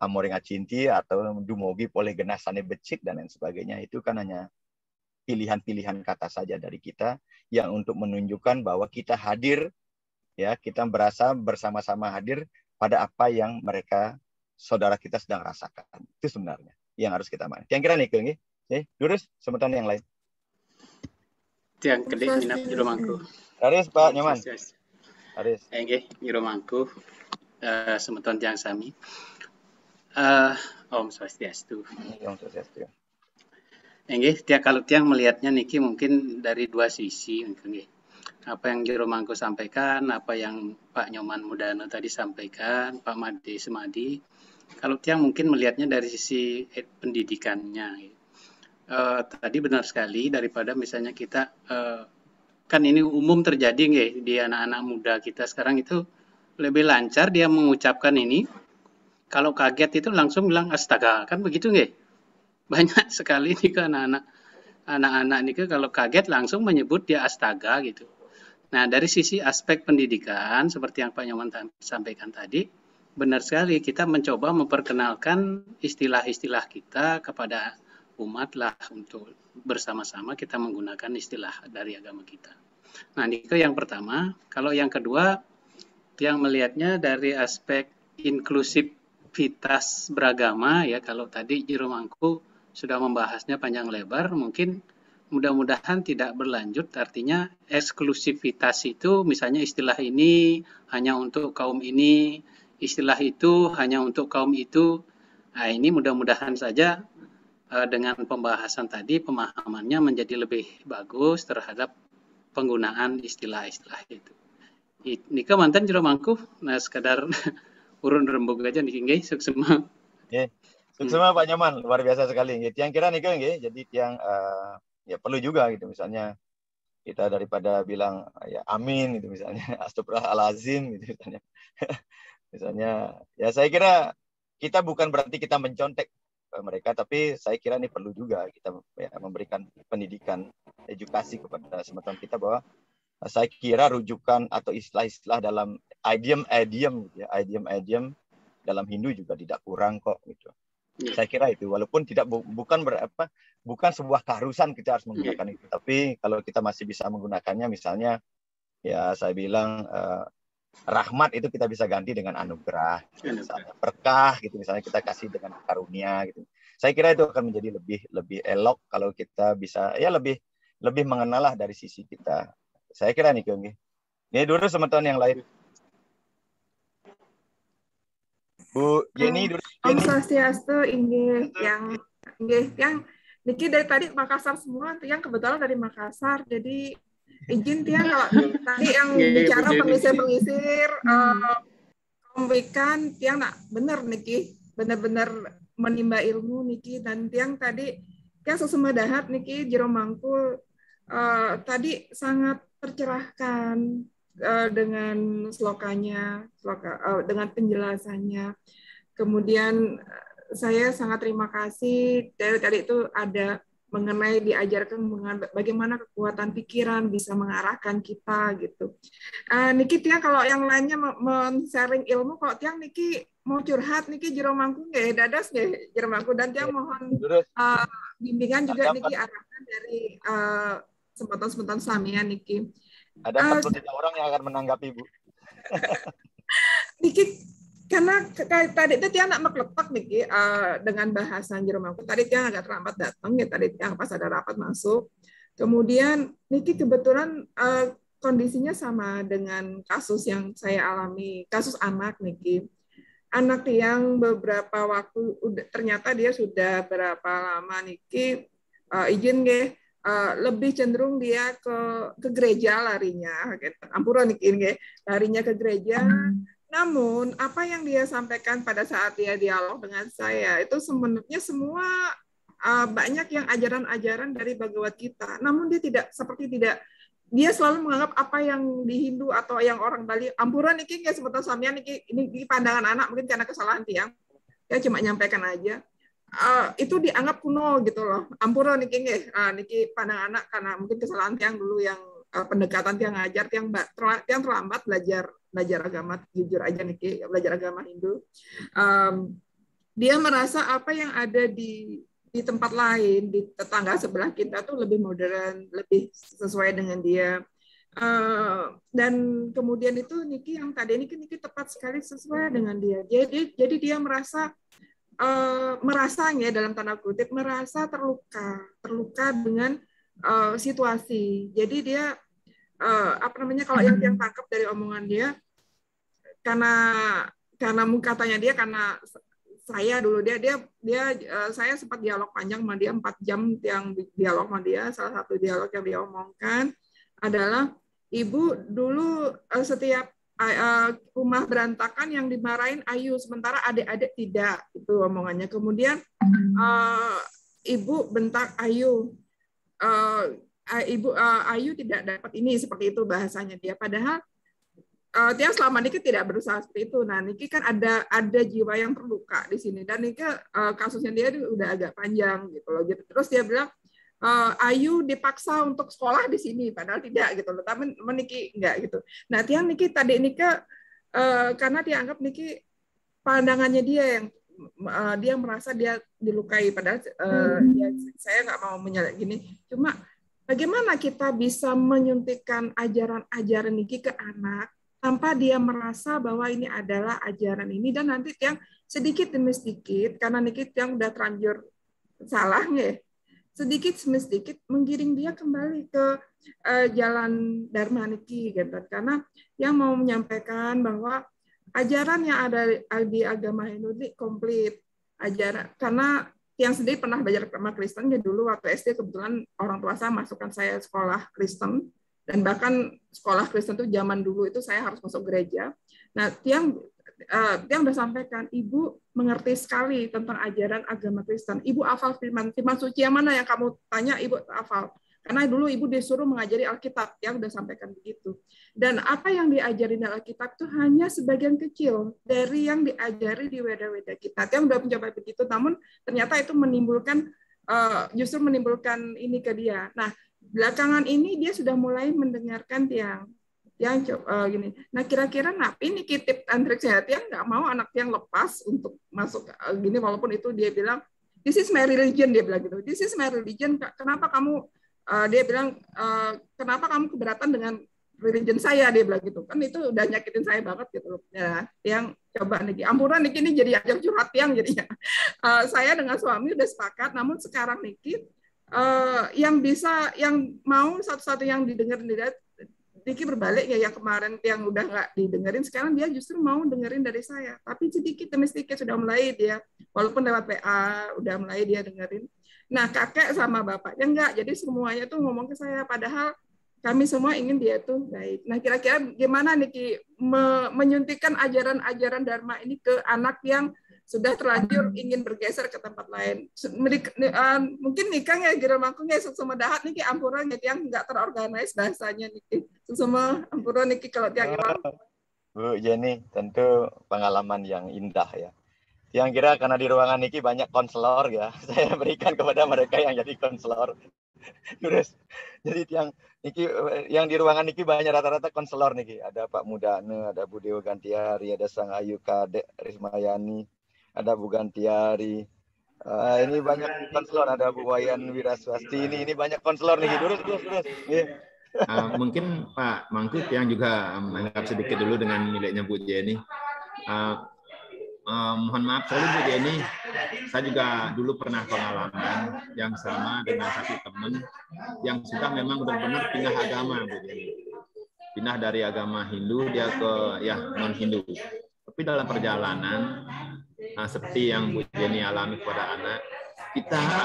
amoring acinti atau dumogi poleh genasane becik dan lain sebagainya, itu kan hanya pilihan-pilihan kata saja dari kita yang untuk menunjukkan bahwa kita hadir, ya kita berasa bersama-sama hadir pada apa yang mereka saudara kita sedang rasakan. Itu sebenarnya yang harus kita main. Yang kira nih nggih, lurus semeton yang lain. Yang kedek minap jero mangku. Haris Pak nyaman. Haris. Nggih, jero mangku. Semeton yang sami. Om Swastiastu. Om Swastiastu. Nggih, kalau tiang melihatnya niki mungkin dari dua sisi nggih. Apa yang Jero Mangku sampaikan, apa yang Pak Nyoman Mudana tadi sampaikan, Pak Made Semadi. Kalau tiang mungkin melihatnya dari sisi pendidikannya. Tadi benar sekali daripada misalnya kita kan ini umum terjadi nggih di anak-anak muda kita sekarang itu lebih lancar dia mengucapkan ini, kalau kaget itu langsung bilang astaga, kan begitu nggih? Banyak sekali nih ke anak-anak nih kalau kaget langsung menyebut dia astaga gitu. Nah dari sisi aspek pendidikan seperti yang Pak Nyoman sampaikan tadi, benar sekali kita mencoba memperkenalkan istilah-istilah kita kepada umat lah untuk bersama-sama kita menggunakan istilah dari agama kita. Nah itu yang pertama. Kalau yang kedua, yang melihatnya dari aspek inklusivitas beragama ya, kalau tadi Jero Mangku sudah membahasnya panjang lebar, mungkin mudah-mudahan tidak berlanjut, artinya eksklusivitas itu misalnya istilah ini hanya untuk kaum ini, istilah itu hanya untuk kaum itu. Nah ini mudah-mudahan saja dengan pembahasan tadi pemahamannya menjadi lebih bagus terhadap penggunaan istilah-istilah itu. Nika mantan Jero Mangku, nah sekadar urun rembug aja nih nggih suksema. Nggih. Suksema Pak Nyoman, luar biasa sekali nggih. Tiang kira nika nggih, jadi tiang ya perlu juga gitu misalnya kita daripada bilang ya amin gitu misalnya astagfirullahalazim gitu misalnya. Misalnya ya saya kira kita bukan berarti kita mencontek mereka, tapi saya kira ini perlu juga kita ya, memberikan pendidikan edukasi kepada semeton kita bahwa saya kira rujukan atau istilah-istilah dalam idiom gitu ya, idiom dalam Hindu juga tidak kurang kok gitu. Saya kira itu walaupun bukan sebuah keharusan kita harus menggunakan itu, tapi kalau kita masih bisa menggunakannya misalnya ya saya bilang rahmat itu kita bisa ganti dengan anugerah, misalnya berkah gitu misalnya kita kasih dengan karunia gitu. Saya kira itu akan menjadi lebih elok kalau kita bisa ya lebih mengenal lah dari sisi kita. Saya kira nih nggih. Ini dulu semeton yang lain. Bu Jenny dulu. Om Swastiastu inggih yang Niki dari tadi Makassar semua, Tiang kebetulan dari Makassar, jadi izin Tiang kalau tadi yang bicara pengisir-pengisir, kombikan Tiang nak bener Niki, benar-benar menimba ilmu Niki, dan Tiang tadi Tiang sesama dahat Niki Jero Mangkul tadi sangat tercerahkan dengan slokanya, dengan penjelasannya. Kemudian saya sangat terima kasih dari tadi itu ada mengenai diajarkan bagaimana kekuatan pikiran bisa mengarahkan kita gitu. Niki Tiang kalau yang lainnya men-sharing ilmu, kalau Tiang Niki mau curhat Niki Jero Mangku nggih dadas nggih Jero Mangku, dan Tiang mohon bimbingan juga Niki arahkan dari spontan samia Niki. Ada 43 orang yang akan menanggapi Bu. Niki karena tadi itu Tiang nak meklepak Niki dengan bahasa Jero Mangku. Tadi Tiang agak terlambat datang ya, tadi Tiang pas ada rapat masuk. Kemudian Niki kebetulan kondisinya sama dengan kasus yang saya alami, kasus anak Niki. Anak Tiang beberapa waktu ternyata dia sudah berapa lama Niki izin nggih lebih cenderung dia ke gereja larinya, gitu. Ampura Niki nggih, larinya ke gereja. Namun, apa yang dia sampaikan pada saat dia dialog dengan saya, itu sebenarnya semua banyak yang ajaran-ajaran dari Bhagavad Gita. Namun dia dia selalu menganggap apa yang di Hindu atau yang orang Bali, ampura Niki, nggak sebentar sampean Niki, ini pandangan anak mungkin karena kesalahan Tiang. Dia cuma nyampaikan aja. Itu dianggap kuno gitu loh. Ampura Niki nggih, Niki pandangan anak karena mungkin kesalahan Tiang dulu yang pendekatan Tiang ngajar, Tiang terlambat belajar agama, jujur aja Niki, belajar agama Hindu. Dia merasa apa yang ada di tempat lain, di tetangga sebelah kita tuh lebih modern, lebih sesuai dengan dia. Dan kemudian itu Niki yang tadi Niki tepat sekali sesuai dengan dia. Jadi dia merasanya dalam tanda kutip merasa terluka dengan situasi. Jadi dia kalau yang tangkap dari omongan dia, karena katanya dia karena saya dulu saya sempat dialog panjang sama dia 4 jam yang dialog sama dia. Salah satu dialog yang dia omongkan adalah ibu dulu setiap rumah berantakan yang dimarahin Ayu, sementara adik-adik tidak, itu omongannya. Kemudian ibu bentak Ayu, Ayu tidak dapat ini, seperti itu bahasanya dia. Padahal dia selama Niki tidak berusaha seperti itu. Nah, Niki kan ada jiwa yang terluka di sini, dan Niki kasusnya dia udah agak panjang gitu loh. Terus dia bilang Ayu dipaksa untuk sekolah di sini, padahal tidak gitu loh. Tapi Niki enggak gitu. Nah, Tiang Niki tadi karena dia anggap Niki pandangannya dia yang dia merasa dia dilukai, padahal saya nggak mau menyalahkan gini. Cuma bagaimana kita bisa menyuntikkan ajaran-ajaran Niki ke anak tanpa dia merasa bahwa ini adalah ajaran ini, dan nanti yang sedikit demi sedikit karena Niki yang udah terlanjur salah nggih, sedikit demi sedikit menggiring dia kembali ke jalan Dharma Niki gitu. Karena yang mau menyampaikan bahwa ajaran yang ada di agama Hindu ini komplit ajaran, karena yang sendiri pernah belajar agama Kristen ya dulu waktu SD, kebetulan orang tua saya masukkan saya sekolah Kristen. Dan bahkan sekolah Kristen itu zaman dulu itu saya harus masuk gereja. Nah, Tiang udah sampaikan, Ibu mengerti sekali tentang ajaran agama Kristen. Ibu hafal firman suci yang mana yang kamu tanya, Ibu hafal. Karena dulu Ibu disuruh mengajari Alkitab, Tiang udah sampaikan begitu. Dan apa yang diajari di Alkitab itu hanya sebagian kecil dari yang diajari di Weda-Weda kita. Tiang udah mencoba begitu, namun ternyata itu justru menimbulkan ini ke dia. Nah, belakangan ini dia sudah mulai mendengarkan Tiang gini. Nah, kira-kira ini tip and triknya Tiang nggak mau anak Tiang lepas untuk masuk gini, walaupun itu dia bilang this is my religion, dia bilang gitu. This is my religion. Kenapa kamu dia bilang kenapa kamu keberatan dengan religion saya, dia bilang gitu. Kan itu udah nyakitin saya banget gitu. Ya, Tiang coba Niki. Ampuran Niki ini jadi ajang curhat Tiang jadinya. Saya dengan suami udah sepakat, namun sekarang Niki yang mau satu-satu yang didengerin Niki berbalik ya, yang kemarin yang udah nggak didengerin, sekarang dia justru mau dengerin dari saya, tapi sedikit demi sedikit sudah mulai dia, walaupun lewat PA udah mulai dia dengerin. Nah, kakek sama bapaknya enggak. Jadi semuanya tuh ngomong ke saya, padahal kami semua ingin dia tuh baik. Nah, kira-kira gimana Niki menyuntikkan ajaran-ajaran Dharma ini ke anak yang sudah terlanjur ingin bergeser ke tempat lain. Mungkin Nikang ya, Giro Mangkung ya, semua dahat Niki ampuran yang nggak terorganize bahasanya Niki. Semua ampuran Niki kalau tiang Bu Jenny, tentu pengalaman yang indah ya. Yang kira karena di ruangan Niki banyak konselor ya, saya berikan kepada mereka yang jadi konselor. Terus jadi yang di ruangan Niki banyak rata-rata konselor Niki. Ada Pak Mudane, ada Bu Dewa Gantiari, ada Sang Ayu Kadek Rismayani, ada Bu Gantiari. Ini banyak konselor, ada Bu Wayan Wiraswasti. Ini banyak konselor nih. Terus. Mungkin Pak Mangkut yang juga menangkap sedikit dulu dengan miliknya Bu Jenny. Mohon maaf sekali Bu Jenny, saya juga dulu pernah pengalaman yang sama dengan satu teman yang sudah memang benar-benar pindah agama Bu Jenny. Pindah dari agama Hindu dia ke non Hindu. Tapi dalam perjalanan seperti yang Bu Jenny alami kepada anak,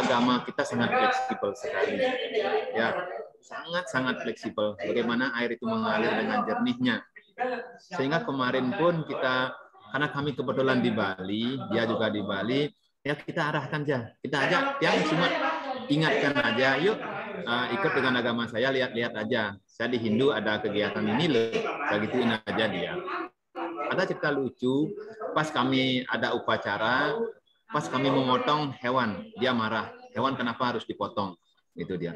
agama kita sangat fleksibel sekali. Ya, sangat fleksibel. Bagaimana air itu mengalir dengan jernihnya. Sehingga kemarin pun karena kami kebetulan di Bali, dia juga di Bali, ya kita arahkan aja. Kita ajak yang cuma ingatkan aja, yuk ikut dengan agama saya, lihat-lihat aja. Saya di Hindu ada kegiatan ini loh, saya gituin aja dia. Ada cerita lucu, pas kami ada upacara, pas kami memotong hewan, dia marah. Hewan kenapa harus dipotong? Itu dia.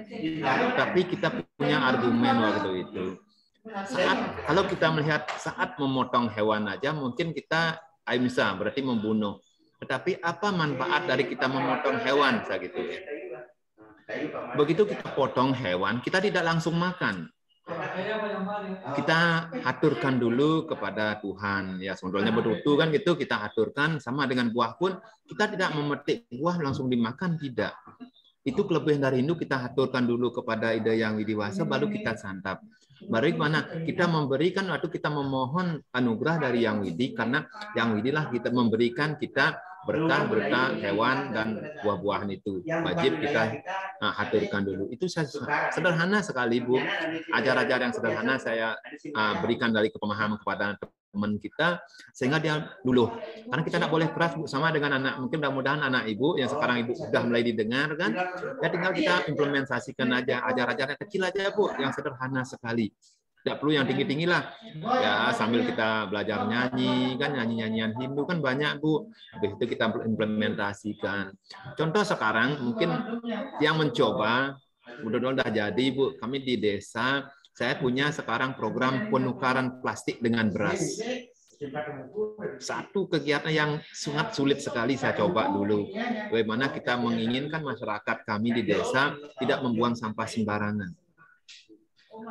Tapi kita punya argumen waktu itu. Kalau kita melihat saat memotong hewan aja, mungkin kita aimsa, berarti membunuh. Tetapi apa manfaat dari kita memotong hewan? Gitu. Begitu kita potong hewan, kita tidak langsung makan. Kita aturkan dulu kepada Tuhan. Ya, sebetulnya berutuh kan gitu, kita aturkan. Sama dengan buah pun, kita tidak memetik buah langsung dimakan, tidak. Itu kelebihan dari Hindu, kita aturkan dulu kepada Ida Yang Widiwasa, baru kita santap. Baru mana kita memberikan waktu kita memohon anugerah dari Yang Widi, karena Yang Widi lah kita memberikan kita berkah hewan dan buah-buahan itu wajib kita aturkan dulu. Itu sederhana sekali Bu, ajar-ajar yang sederhana saya berikan dari kepemahaman kepada teman kita sehingga dia dulu, karena kita tidak boleh keras Bu, sama dengan anak, mungkin mudah-mudahan anak Ibu yang sekarang Ibu sudah mulai didengar kan, ya tinggal kita implementasikan aja, ajar-ajar yang kecil aja Bu, yang sederhana sekali. Tidak perlu yang tinggi-tinggi lah. Ya, sambil kita belajar nyanyi, kan nyanyi-nyanyian Hindu kan banyak, Bu. Habis itu kita implementasikan. Contoh sekarang, mungkin yang mencoba, mudah-mudahan udah jadi, Bu. Kami di desa, saya punya sekarang program penukaran plastik dengan beras. Satu kegiatan yang sangat sulit sekali saya coba dulu. Bagaimana kita menginginkan masyarakat kami di desa tidak membuang sampah sembarangan.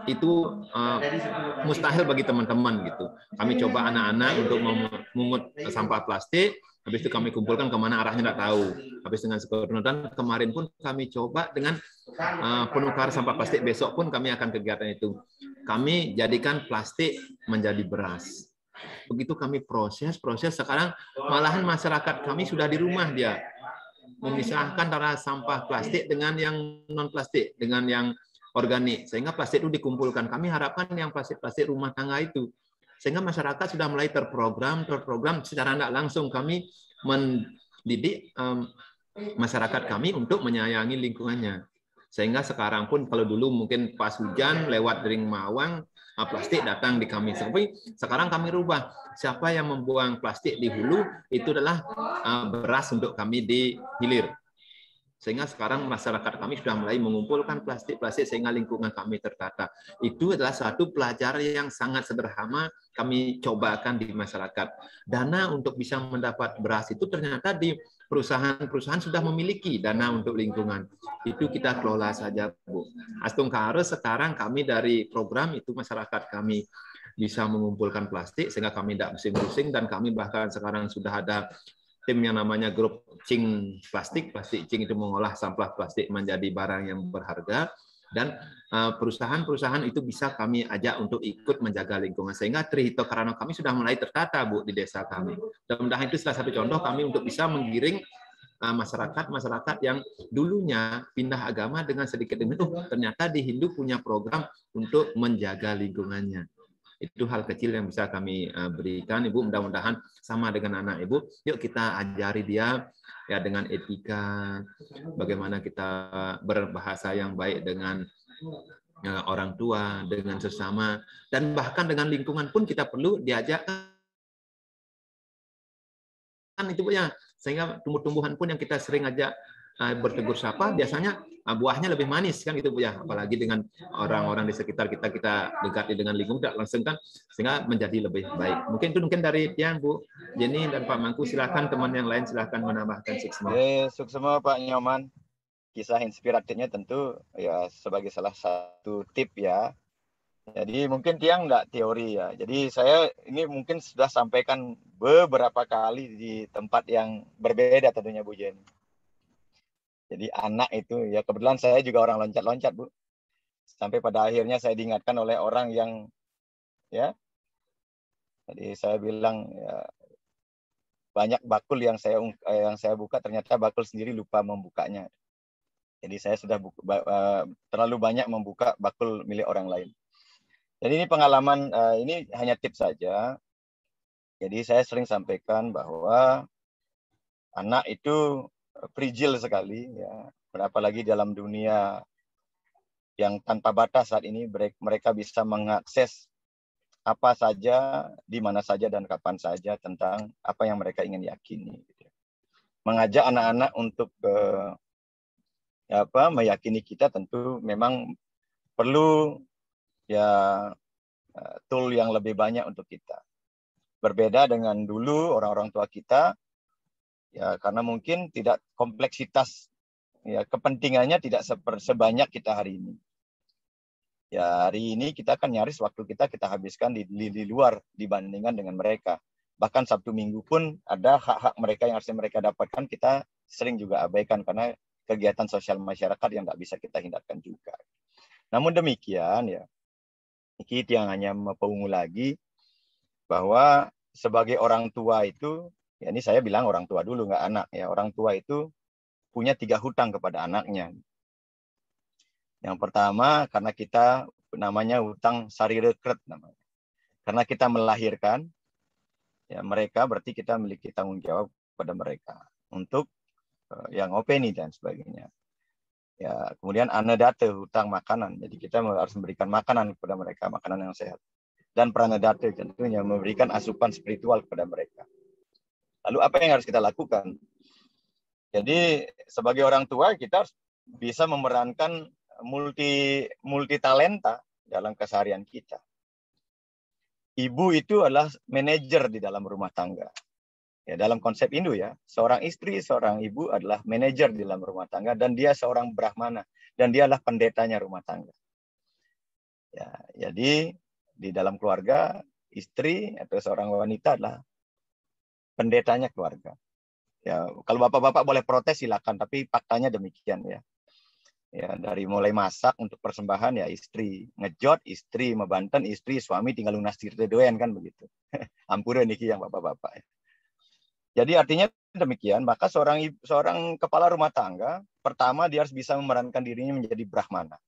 Itu mustahil bagi teman-teman gitu. Kami coba anak-anak untuk memungut sampah plastik, habis itu kami kumpulkan kemana arahnya tidak tahu. Habis dengan dan kemarin pun kami coba dengan penukar sampah plastik, besok pun kami akan kegiatan itu. Kami jadikan plastik menjadi beras. Begitu kami proses sekarang malahan masyarakat kami sudah di rumah dia memisahkan antara sampah plastik dengan yang non plastik, dengan yang organik, sehingga plastik itu dikumpulkan. Kami harapkan yang plastik rumah tangga itu, sehingga masyarakat sudah mulai terprogram secara tidak langsung kami mendidik masyarakat kami untuk menyayangi lingkungannya. Sehingga sekarang pun kalau dulu mungkin pas hujan lewat ring mawang, plastik datang di kami. Tapi sekarang kami rubah. Siapa yang membuang plastik di hulu, itu adalah beras untuk kami di hilir. Sehingga sekarang masyarakat kami sudah mulai mengumpulkan plastik-plastik sehingga lingkungan kami tertata. Itu adalah suatu pelajaran yang sangat sederhana kami cobakan di masyarakat. Dana untuk bisa mendapat beras itu ternyata di perusahaan-perusahaan sudah memiliki dana untuk lingkungan. Itu kita kelola saja, Bu. Astung harus sekarang kami dari program itu masyarakat kami bisa mengumpulkan plastik sehingga kami tidak pusing-pusing, dan kami bahkan sekarang sudah ada tim yang namanya grup Cing Plastik. Plastik Cing itu mengolah sampah plastik menjadi barang yang berharga, dan perusahaan-perusahaan itu bisa kami ajak untuk ikut menjaga lingkungan, sehingga Trihito Karana kami sudah mulai tertata, Bu, di desa kami. Mudah-mudahan itu salah satu contoh kami untuk bisa menggiring masyarakat yang dulunya pindah agama dengan sedikit demi ternyata di Hindu punya program untuk menjaga lingkungannya. Itu hal kecil yang bisa kami berikan, Ibu. Mudah-mudahan sama dengan anak Ibu. Yuk kita ajari dia ya dengan etika, bagaimana kita berbahasa yang baik dengan orang tua, dengan sesama, dan bahkan dengan lingkungan pun kita perlu diajak itu Bu ya, sehingga tumbuh-tumbuhan pun yang kita sering ajak bertegur sapa biasanya buahnya lebih manis kan gitu Bu ya, apalagi dengan orang-orang di sekitar kita dekati dengan lingkungan tidak langsung kan, sehingga menjadi lebih baik. Mungkin itu dari Tian, Bu Jenny dan Pak Mangku, silakan teman yang lain silakan menambahkan suksma. Suksma Pak Nyoman, kisah inspiratifnya tentu ya sebagai salah satu tip ya. Jadi mungkin Tiang enggak teori ya. Jadi saya ini mungkin sudah sampaikan beberapa kali di tempat yang berbeda tentunya Bu Jenny. Jadi anak itu ya kebetulan saya juga orang loncat-loncat Bu. Sampai pada akhirnya saya diingatkan oleh orang yang ya. Jadi saya bilang ya, banyak bakul yang saya buka ternyata bakul sendiri lupa membukanya. Jadi saya sudah terlalu banyak membuka bakul milik orang lain. Jadi ini pengalaman ini hanya tips saja. Jadi saya sering sampaikan bahwa anak itu fragile sekali ya, apalagi dalam dunia yang tanpa batas saat ini mereka bisa mengakses apa saja, di mana saja dan kapan saja tentang apa yang mereka ingin yakini. Mengajak anak-anak untuk meyakini kita tentu memang perlu ya tool yang lebih banyak untuk kita. Berbeda dengan dulu orang-orang tua kita. Ya, karena mungkin tidak kompleksitas ya kepentingannya tidak sebanyak kita hari ini. Ya, hari ini kita kan nyaris waktu kita habiskan di luar dibandingkan dengan mereka. Bahkan Sabtu Minggu pun ada hak-hak mereka yang harusnya mereka dapatkan kita sering juga abaikan karena kegiatan sosial masyarakat yang nggak bisa kita hindarkan juga. Namun demikian ya, kita yang hanya mempengu lagi bahwa sebagai orang tua itu ya, ini saya bilang orang tua dulu, nggak anak ya. Orang tua itu punya 3 hutang kepada anaknya. Yang pertama, karena kita namanya hutang sarirekret namanya. Karena kita melahirkan, ya mereka berarti kita memiliki tanggung jawab pada mereka untuk yang openi dan sebagainya. Ya, kemudian anedate hutang makanan. Jadi kita harus memberikan makanan kepada mereka, makanan yang sehat. Dan pranedate tentunya memberikan asupan spiritual kepada mereka. Lalu apa yang harus kita lakukan? Jadi sebagai orang tua kita harus bisa memerankan multi talenta dalam keseharian kita. Ibu itu adalah manajer di dalam rumah tangga. Ya, dalam konsep Hindu ya, seorang istri, seorang ibu adalah manajer di dalam rumah tangga dan dia seorang brahmana dan dia adalah pendetanya rumah tangga. Ya, jadi di dalam keluarga istri atau seorang wanita adalah pendetanya keluarga. Ya, kalau bapak-bapak boleh protes silakan, tapi faktanya demikian ya. Ya, dari mulai masak untuk persembahan ya istri, ngejot istri, membanten istri, suami tinggal lunas tirte doen kan begitu. Ampura niki yang bapak-bapak. Jadi artinya demikian, maka seorang kepala rumah tangga pertama dia harus bisa memerankan dirinya menjadi brahmana.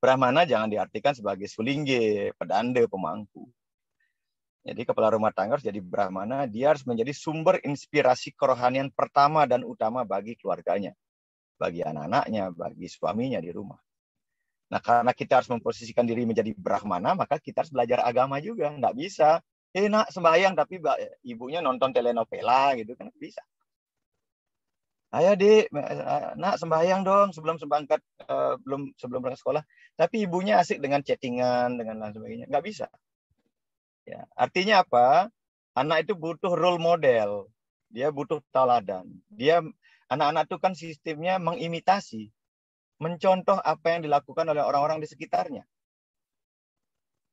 Brahmana jangan diartikan sebagai sulingge, pedande, pemangku. Jadi kepala rumah tangga harus jadi brahmana, dia harus menjadi sumber inspirasi kerohanian pertama dan utama bagi keluarganya, bagi anak-anaknya, bagi suaminya di rumah. Nah, karena kita harus memposisikan diri menjadi brahmana, maka kita harus belajar agama juga. Nggak bisa, nak sembahyang tapi ibunya nonton telenovela gitu kan, bisa. Ayo Dek, nak sembahyang dong sebelum berangkat sekolah. Tapi ibunya asik dengan chattingan, dengan lain sebagainya. Nggak bisa. Ya, artinya apa? Anak itu butuh role model. Dia butuh teladan. Anak-anak itu kan sistemnya mengimitasi. Mencontoh apa yang dilakukan oleh orang-orang di sekitarnya.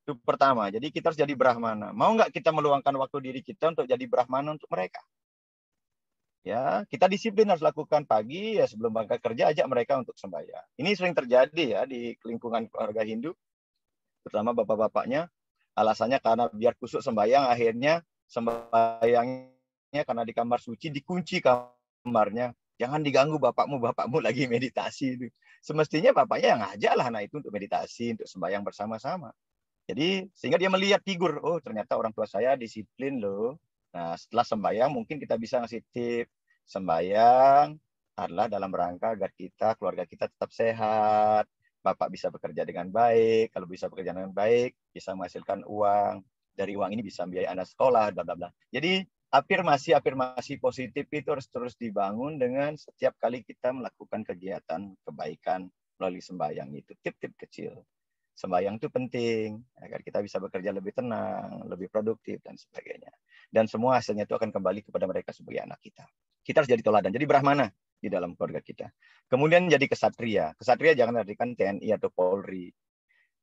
Itu pertama. Jadi kita harus jadi brahmana. Mau nggak kita meluangkan waktu diri kita untuk jadi brahmana untuk mereka? Ya, kita disiplin harus lakukan pagi ya sebelum berangkat kerja ajak mereka untuk sembahyang. Ini sering terjadi ya di lingkungan keluarga Hindu, terutama bapak-bapaknya. Alasannya karena biar kusuk sembahyang, akhirnya sembahyangnya karena di kamar suci dikunci kamar kamarnya, jangan diganggu bapakmu lagi meditasi itu. Semestinya bapaknya yang ngajaklah anak itu untuk meditasi, untuk sembahyang bersama-sama. Jadi sehingga dia melihat figur, oh ternyata orang tua saya disiplin loh. Nah setelah sembahyang mungkin kita bisa ngasih tip, sembahyang adalah dalam rangka agar keluarga kita tetap sehat. Bapak bisa bekerja dengan baik, kalau bisa bekerja dengan baik, bisa menghasilkan uang. Dari uang ini bisa biaya anak sekolah, bla bla bla. Jadi afirmasi positif itu harus terus dibangun dengan setiap kali kita melakukan kegiatan kebaikan melalui sembahyang itu. Tip-tip kecil. Sembahyang itu penting agar kita bisa bekerja lebih tenang, lebih produktif dan sebagainya. Dan semua hasilnya itu akan kembali kepada mereka sebagai anak kita. Kita harus jadi teladan, jadi brahmana di dalam keluarga kita. Kemudian jadi kesatria. Kesatria jangan artikan TNI atau Polri.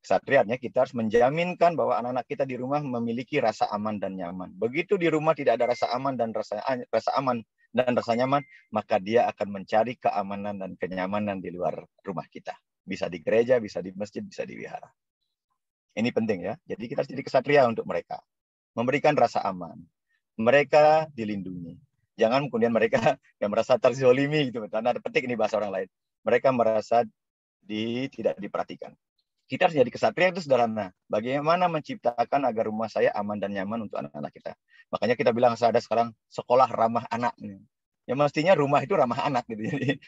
Kesatria artinya kita harus menjaminkan bahwa anak-anak kita di rumah memiliki rasa aman dan nyaman. Begitu di rumah tidak ada rasa aman dan rasa nyaman, maka dia akan mencari keamanan dan kenyamanan di luar rumah kita. Bisa di gereja, bisa di masjid, bisa di wihara. Ini penting ya. Jadi kita harus jadi kesatria untuk mereka. Memberikan rasa aman. Mereka dilindungi. Jangan kemudian mereka yang merasa terzolimi gitu. Karena petik ini bahasa orang lain. Mereka merasa tidak diperhatikan. Kita harus jadi kesatria itu sederhana. Bagaimana menciptakan agar rumah saya aman dan nyaman untuk anak-anak kita. Makanya kita bilang ada sekarang sekolah ramah anak. Ya mestinya rumah itu ramah anak gitu. Jadi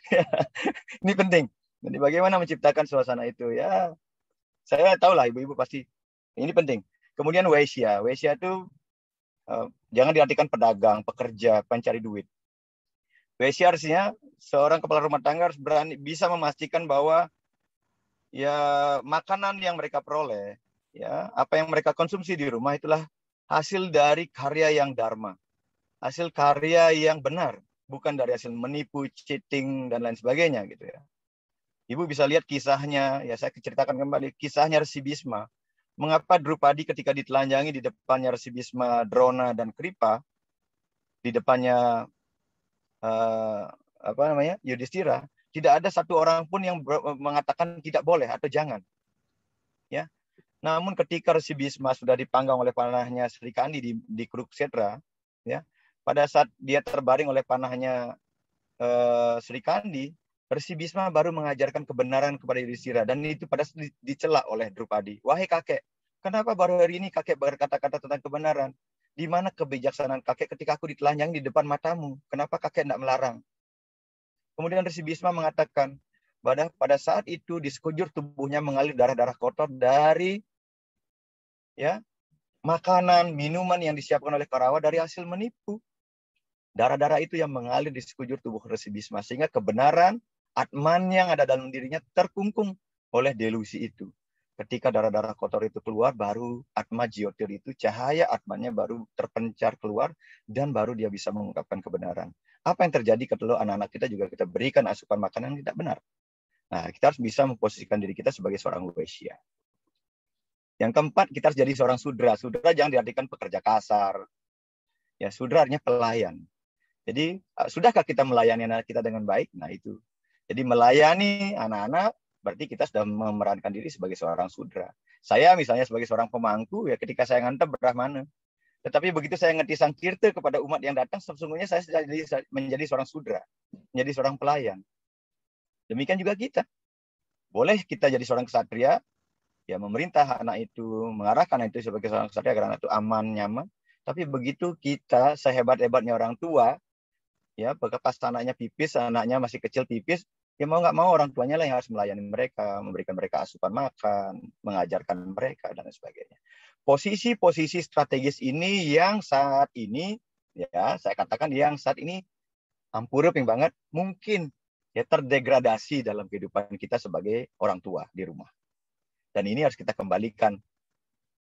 ini penting. Jadi bagaimana menciptakan suasana itu ya. Saya tahu lah ibu-ibu pasti ini penting. Kemudian Waisya. Waisya itu jangan diartikan pedagang, pekerja, pencari duit. Waisya artinya seorang kepala rumah tangga harus bisa memastikan bahwa ya makanan yang mereka peroleh, ya apa yang mereka konsumsi di rumah itulah hasil dari karya yang dharma, hasil karya yang benar, bukan dari hasil menipu, cheating dan lain sebagainya gitu ya. Ibu bisa lihat kisahnya, ya saya ceritakan kembali kisahnya Resi Bisma. Mengapa Drupadi ketika ditelanjangi di depannya Resi Bisma, Drona dan Kripa, di depannya Yudhistira, tidak ada satu orang pun yang mengatakan tidak boleh atau jangan. Ya. Namun ketika Resi Bisma sudah dipanggang oleh panahnya Sri Kandi di Kurukshetra, ya, pada saat dia terbaring oleh panahnya Sri Kandi, Resi Bisma baru mengajarkan kebenaran kepada Yudhistira dan itu pada dicela oleh Drupadi. Wahai kakek, kenapa baru hari ini kakek berkata-kata tentang kebenaran? Di mana kebijaksanaan kakek ketika aku ditelanjangi di depan matamu? Kenapa kakek tidak melarang? Kemudian Resi Bisma mengatakan, pada saat itu di sekujur tubuhnya mengalir darah-darah kotor dari ya makanan, minuman yang disiapkan oleh Kurawa dari hasil menipu. Darah-darah itu yang mengalir di sekujur tubuh Resi Bisma sehingga kebenaran Atman yang ada dalam dirinya terkungkung oleh delusi itu. Ketika darah-darah kotor itu keluar, baru Atma Jyotir itu, cahaya Atmanya baru terpencar keluar, dan baru dia bisa mengungkapkan kebenaran. Apa yang terjadi kalau anak-anak kita juga kita berikan asupan makanan yang tidak benar? Nah, kita harus bisa memposisikan diri kita sebagai seorang Waisya. Yang keempat, kita harus jadi seorang Sudra. Sudra jangan diartikan pekerja kasar. Ya, Sudra artinya pelayan. Jadi, sudahkah kita melayani anak kita dengan baik? Nah, itu. Jadi melayani anak-anak berarti kita sudah memerankan diri sebagai seorang Sudra. Saya misalnya sebagai seorang pemangku, ya ketika saya ngantar Brahmana. Tetapi begitu saya ngerti Sankirta kepada umat yang datang, sesungguhnya saya menjadi seorang Sudra, menjadi seorang pelayan. Demikian juga kita. Boleh kita jadi seorang ksatria, ya memerintah anak itu, mengarahkan anak itu sebagai seorang ksatria agar anak itu aman, nyaman. Tapi begitu kita sehebat-hebatnya orang tua, ya pas anaknya pipis, anaknya masih kecil pipis, ya mau nggak mau orang tuanya lah yang harus melayani mereka, memberikan mereka asupan makan, mengajarkan mereka dan sebagainya. Posisi-posisi strategis ini yang saat ini, ya saya katakan yang saat ini ampuruping banget, mungkin ya terdegradasi dalam kehidupan kita sebagai orang tua di rumah. Dan ini harus kita kembalikan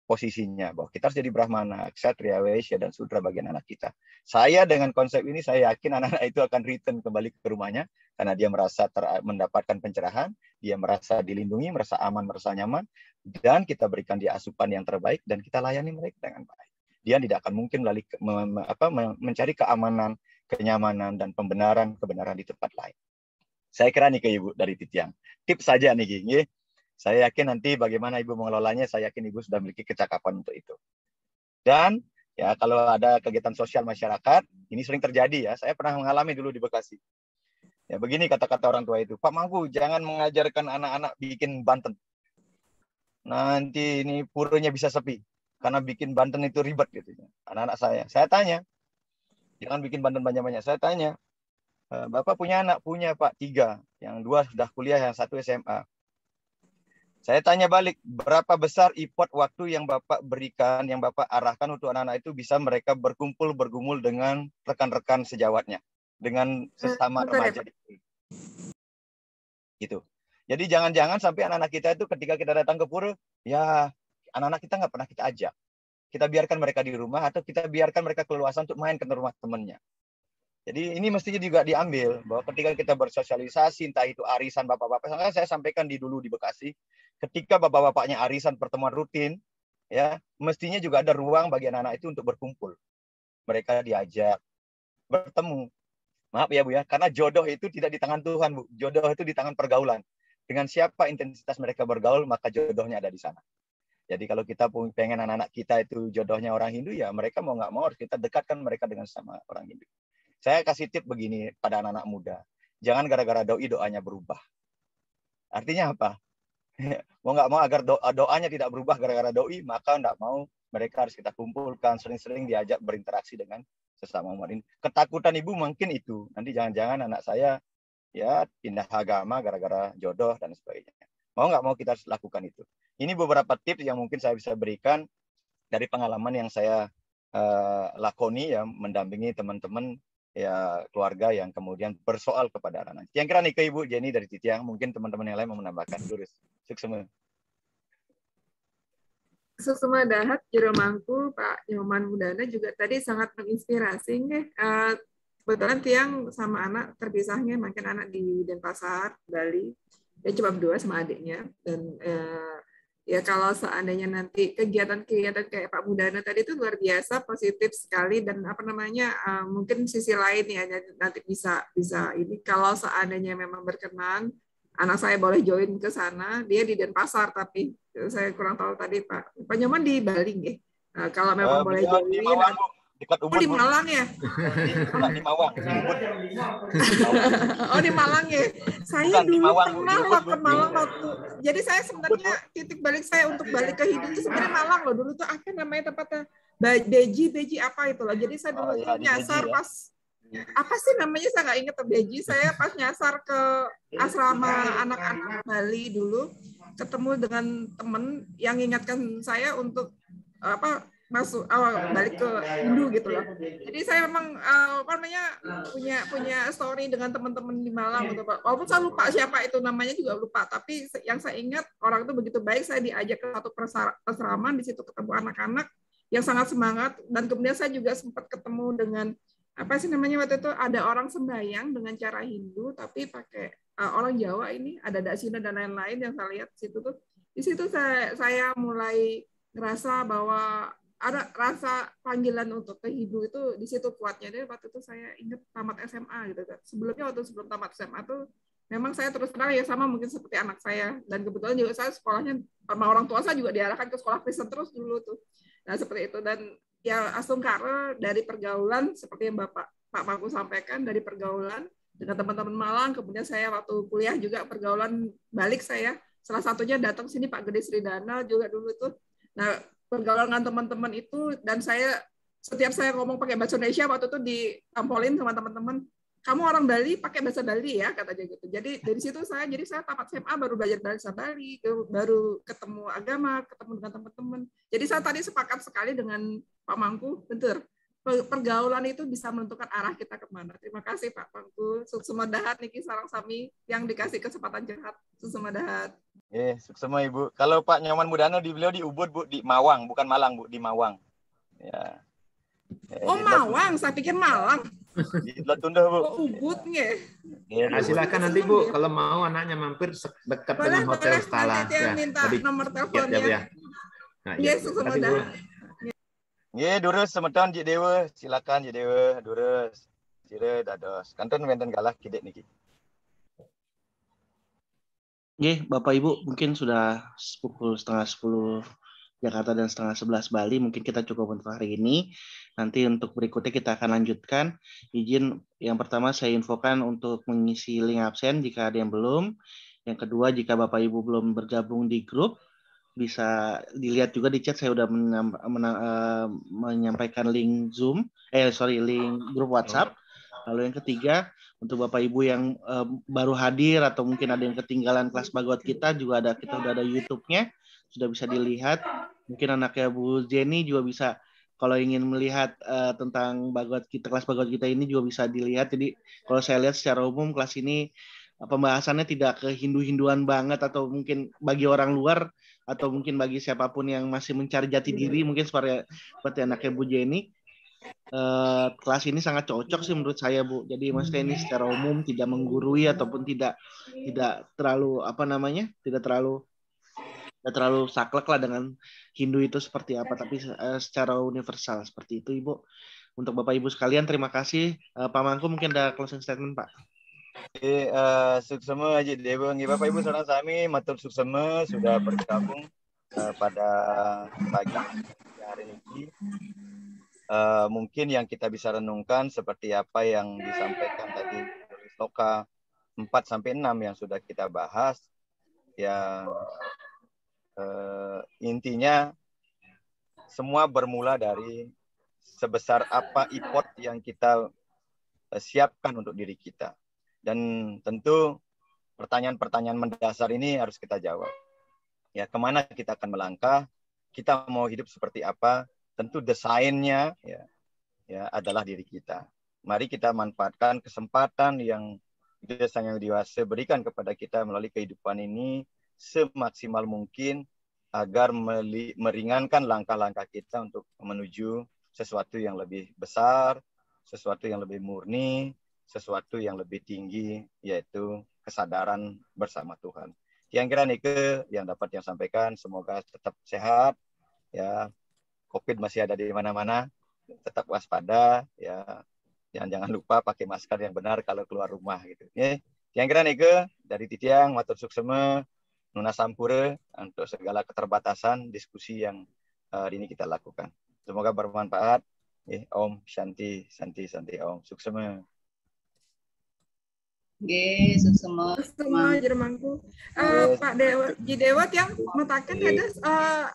posisinya, bahwa kita harus jadi Brahmana, Ksatria, Waisya, dan Sudra bagian anak kita. Saya dengan konsep ini, saya yakin anak-anak itu akan return kembali ke rumahnya, karena dia merasa mendapatkan pencerahan, dia merasa dilindungi, merasa aman, merasa nyaman, dan kita berikan dia asupan yang terbaik, dan kita layani mereka dengan baik. Dia tidak akan mungkin mencari keamanan, kenyamanan, dan kebenaran di tempat lain. Saya kira nih ke Ibu dari Titiang. Tips saja nih, Gini. Saya yakin nanti bagaimana Ibu mengelolanya, saya yakin Ibu sudah memiliki kecakapan untuk itu. Dan Ya, kalau ada kegiatan sosial masyarakat, ini sering terjadi ya. Saya pernah mengalami dulu di Bekasi. Ya, begini kata-kata orang tua itu, Pak Mangku, jangan mengajarkan anak-anak bikin banten. Nanti ini puranya bisa sepi. Karena bikin banten itu ribet gitu. Anak-anak saya tanya, jangan bikin banten banyak-banyak. Saya tanya, Bapak punya anak? Punya Pak, 3. Yang 2 sudah kuliah, yang 1 SMA. Saya tanya balik, berapa besar effort waktu yang Bapak berikan, yang Bapak arahkan untuk anak-anak itu bisa mereka berkumpul, bergumul dengan rekan-rekan sejawatnya, dengan sesama remaja. Gitu. Jadi jangan-jangan sampai anak-anak kita itu ketika kita datang ke pura, ya anak-anak kita nggak pernah kita ajak. Kita biarkan mereka di rumah atau kita biarkan mereka keluasan untuk main ke rumah temannya. Jadi ini mestinya juga diambil bahwa ketika kita bersosialisasi, entah itu arisan bapak-bapak, saya sampaikan dulu di Bekasi, ketika bapak-bapaknya arisan pertemuan rutin, ya mestinya juga ada ruang bagi anak-anak itu untuk berkumpul. Mereka diajak bertemu. Maaf ya Bu ya, karena jodoh itu tidak di tangan Tuhan Bu, jodoh itu di tangan pergaulan. Dengan siapa intensitas mereka bergaul, maka jodohnya ada di sana. Jadi kalau kita pengen anak-anak kita itu jodohnya orang Hindu, ya mereka mau nggak mau harus kita dekatkan mereka dengan sama orang Hindu. Saya kasih tip begini pada anak-anak muda. Jangan gara-gara doi doanya berubah. Artinya apa? Mau nggak mau agar doanya tidak berubah gara-gara doi, maka nggak mau mereka harus kita kumpulkan, sering-sering diajak berinteraksi dengan sesama umat ini. Ketakutan ibu mungkin itu. Nanti jangan-jangan anak saya ya pindah agama gara-gara jodoh dan sebagainya. Mau nggak mau kita harus lakukan itu. Ini beberapa tips yang mungkin saya bisa berikan dari pengalaman yang saya lakoni ya, mendampingi teman-teman ya keluarga yang kemudian bersoal kepada anak-anak. Yang kira nih ke Ibu Jenny dari Titiang, mungkin teman-teman yang lain mau menambahkan. Lurus. Suksema. Suksema dahat Jero Mangku, Pak Nyoman Mudana juga tadi sangat menginspirasi nih. Kebetulan Tiang sama anak terpisahnya, makin anak di Denpasar, Bali. Dia cuma berdua sama adiknya. Dan ya kalau seandainya nanti kegiatan-kegiatan kayak Pak Mudana tadi itu luar biasa, positif sekali, dan apa namanya mungkin sisi lain ya nanti bisa ini kalau seandainya memang berkenan, anak saya boleh join ke sana. Dia di Denpasar tapi saya kurang tahu tadi Pak Nyoman di Bali nggih. Kalau memang boleh join. Di Mawang, dekat Ubud. Oh, di Malang ya? Di Mawang. Oh, di Malang ya. Saya dulu pernah ke Malang waktu. Jadi saya sebenarnya titik balik saya untuk balik ke hidup itu sebenarnya Malang loh. Dulu tuh apa namanya tempatnya? Beji apa itu loh. Jadi saya dulu tuh nyasar pas apa sih namanya, saya nggak inget Beji. Saya pas nyasar ke asrama anak-anak Bali dulu, ketemu dengan temen yang ingatkan saya untuk balik ke Hindu gitu loh. Jadi saya memang punya story dengan teman-teman di Malang gitu Pak. Walaupun saya lupa siapa itu namanya juga lupa, tapi yang saya ingat orang itu begitu baik. Saya diajak ke satu asrama, di situ ketemu anak-anak yang sangat semangat, dan kemudian saya juga sempat ketemu dengan apa sih namanya waktu itu, ada orang sembahyang dengan cara Hindu tapi pakai orang Jawa ini, ada dasina dan lain-lain yang saya lihat situ tuh. Di situ saya mulai ngerasa bahwa ada rasa panggilan untuk ke Hindu itu di situ kuatnya. Jadi waktu itu saya ingat tamat SMA gitu kan. Sebelum tamat SMA tuh memang saya terus terang ya sama mungkin seperti anak saya, dan kebetulan juga saya sekolahnya sama orang tua saya juga diarahkan ke sekolah Kristen terus dulu tuh. Nah seperti itu, dan ya asungkara dari pergaulan seperti yang Pak Mangku sampaikan, dari pergaulan dengan teman-teman Malang, kemudian saya waktu kuliah juga pergaulan balik saya. Salah satunya datang sini Pak Gede Sridana juga dulu tuh. Nah pergaulan dengan teman-teman itu, dan setiap saya ngomong pakai bahasa Indonesia waktu itu ditampolin sama teman-teman, kamu orang Bali pakai bahasa Bali ya katanya gitu. Jadi dari situ saya tamat SMA baru belajar bahasa Bali, baru ketemu agama, ketemu dengan teman-teman. Jadi saya tadi sepakat sekali dengan Pak Mangku, betul. Pergaulan itu bisa menentukan arah kita kemana. Terima kasih Pak Mangku. Suksema dahat niki sarang sami yang dikasih kesempatan curhat. Suksema dahat. Suksema Ibu. Kalau Pak Nyoman Mudana beliau di Ubud Bu, di Mawang, bukan Malang Bu, di Mawang. Ya. Oh Mawang, saya pikir Malang. Di Tunduh Bu. Oh Ubud nggih. Nah, silakan nanti Bu, kalau mau anaknya mampir dekat dengan Hotel Stala. Nanti dia minta nomor teleponnya. Iya, suksema dahat. Nggih, durus semeton Cik Dewa, silakan Cik Dewa, durus. Sire dados. Kanten wonten kalah kidek niki. Nggih, Bapak Ibu, mungkin sudah pukul 9:30 Jakarta dan setengah 11 Bali. Mungkin kita cukup untuk hari ini. Nanti untuk berikutnya kita akan lanjutkan. Izin yang pertama saya infokan untuk mengisi link absen jika ada yang belum. Yang kedua, jika Bapak Ibu belum bergabung di grup, bisa dilihat juga di chat, saya sudah menyampaikan link Zoom, link grup WhatsApp. Lalu yang ketiga, untuk Bapak Ibu yang baru hadir atau mungkin ada yang ketinggalan kelas Bhagavad Gita, juga kita udah ada YouTube-nya, sudah bisa dilihat. Mungkin anaknya Bu Jenny juga bisa, kalau ingin melihat tentang kelas Bhagavad Gita ini juga bisa dilihat. Jadi kalau saya lihat secara umum kelas ini pembahasannya tidak ke Hindu-Hinduan banget, atau mungkin bagi orang luar, atau mungkin bagi siapapun yang masih mencari jati diri, mungkin seperti anaknya Bu Jenny. Kelas ini sangat cocok sih menurut saya, Bu. Jadi maksudnya ini secara umum tidak menggurui ataupun tidak terlalu tidak terlalu saklek lah dengan Hindu itu seperti apa, tapi secara universal seperti itu, Ibu. Untuk Bapak Ibu sekalian, terima kasih. Pak Mangku mungkin ada closing statement, Pak. Suksema Haji Dewa, Bapak Ibu saudara sami, matur suksema sudah bergabung pada pagi hari ini. Mungkin yang kita bisa renungkan seperti apa yang disampaikan tadi dari sloka 4-6 yang sudah kita bahas. Ya, intinya semua bermula dari sebesar apa effort yang kita siapkan untuk diri kita. Dan tentu pertanyaan-pertanyaan mendasar ini harus kita jawab. Ya, kemana kita akan melangkah? Kita mau hidup seperti apa? Tentu desainnya ya adalah diri kita. Mari kita manfaatkan kesempatan yang Sang Yang Dewasa berikan kepada kita melalui kehidupan ini semaksimal mungkin agar meringankan langkah-langkah kita untuk menuju sesuatu yang lebih besar, sesuatu yang lebih murni, sesuatu yang lebih tinggi, yaitu kesadaran bersama Tuhan. Yang kira Nike yang dapat yang sampaikan, semoga tetap sehat, ya. COVID masih ada di mana-mana, tetap waspada, ya. Jangan lupa pakai masker yang benar kalau keluar rumah, gitu. Ya. Yang kira Nike dari Titiang, matur suksema, Nuna Sampura untuk segala keterbatasan diskusi yang hari ini kita lakukan. Semoga bermanfaat. Om Shanti, Santi, Santi, Om Suksema. Oke, suksema. Suksema Jermangku. Pak Dewat yang mentakan ada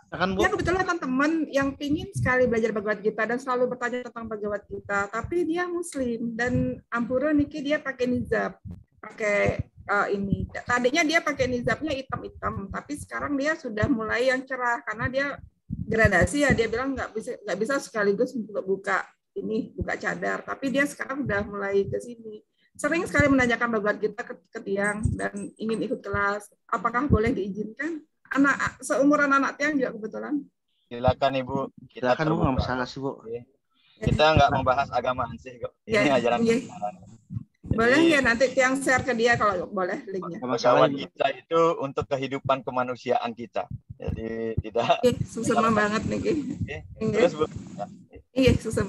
dia kebetulan teman yang pingin sekali belajar Bhagavad Gita dan selalu bertanya tentang Bhagavad Gita, tapi dia Muslim dan Ampura Niki dia pakai nizab, pakai ini. Tadinya dia pakai nizabnya hitam-hitam, tapi sekarang dia sudah mulai yang cerah karena dia gradasi ya. Dia bilang nggak bisa sekaligus buka cadar, tapi dia sekarang udah mulai ke sini. Sering sekali menanyakan Bhagavad Gita ke Tiang dan ingin ikut kelas. Apakah boleh diizinkan? Anak seumuran anak Tiang juga kebetulan. Silakan Ibu. Silakan Bu, nggak masalah sih Bu. Kita nggak membahas agama ansih kok. Ini ajaran. Boleh ya nanti Tiang share ke dia kalau boleh linknya. Bhagavad Gita itu untuk kehidupan kemanusiaan kita. Jadi tidak. Susah banget nih. Terus Bu. Iya susah.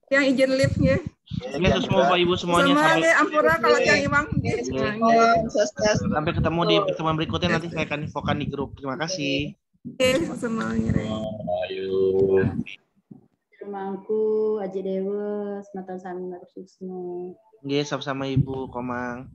Yang izin live ya. Oke, semua Bapak Ibu semuanya. Sampai Ampura kalau yang Imam. Sampai ketemu di pertemuan berikutnya, nanti saya akan infokan di grup. Terima kasih. Oke, semuanya. Ayo. Mangku, Aji Dewa, Sematan Sami Matur Suksma. Oke, sama-sama Ibu Komang.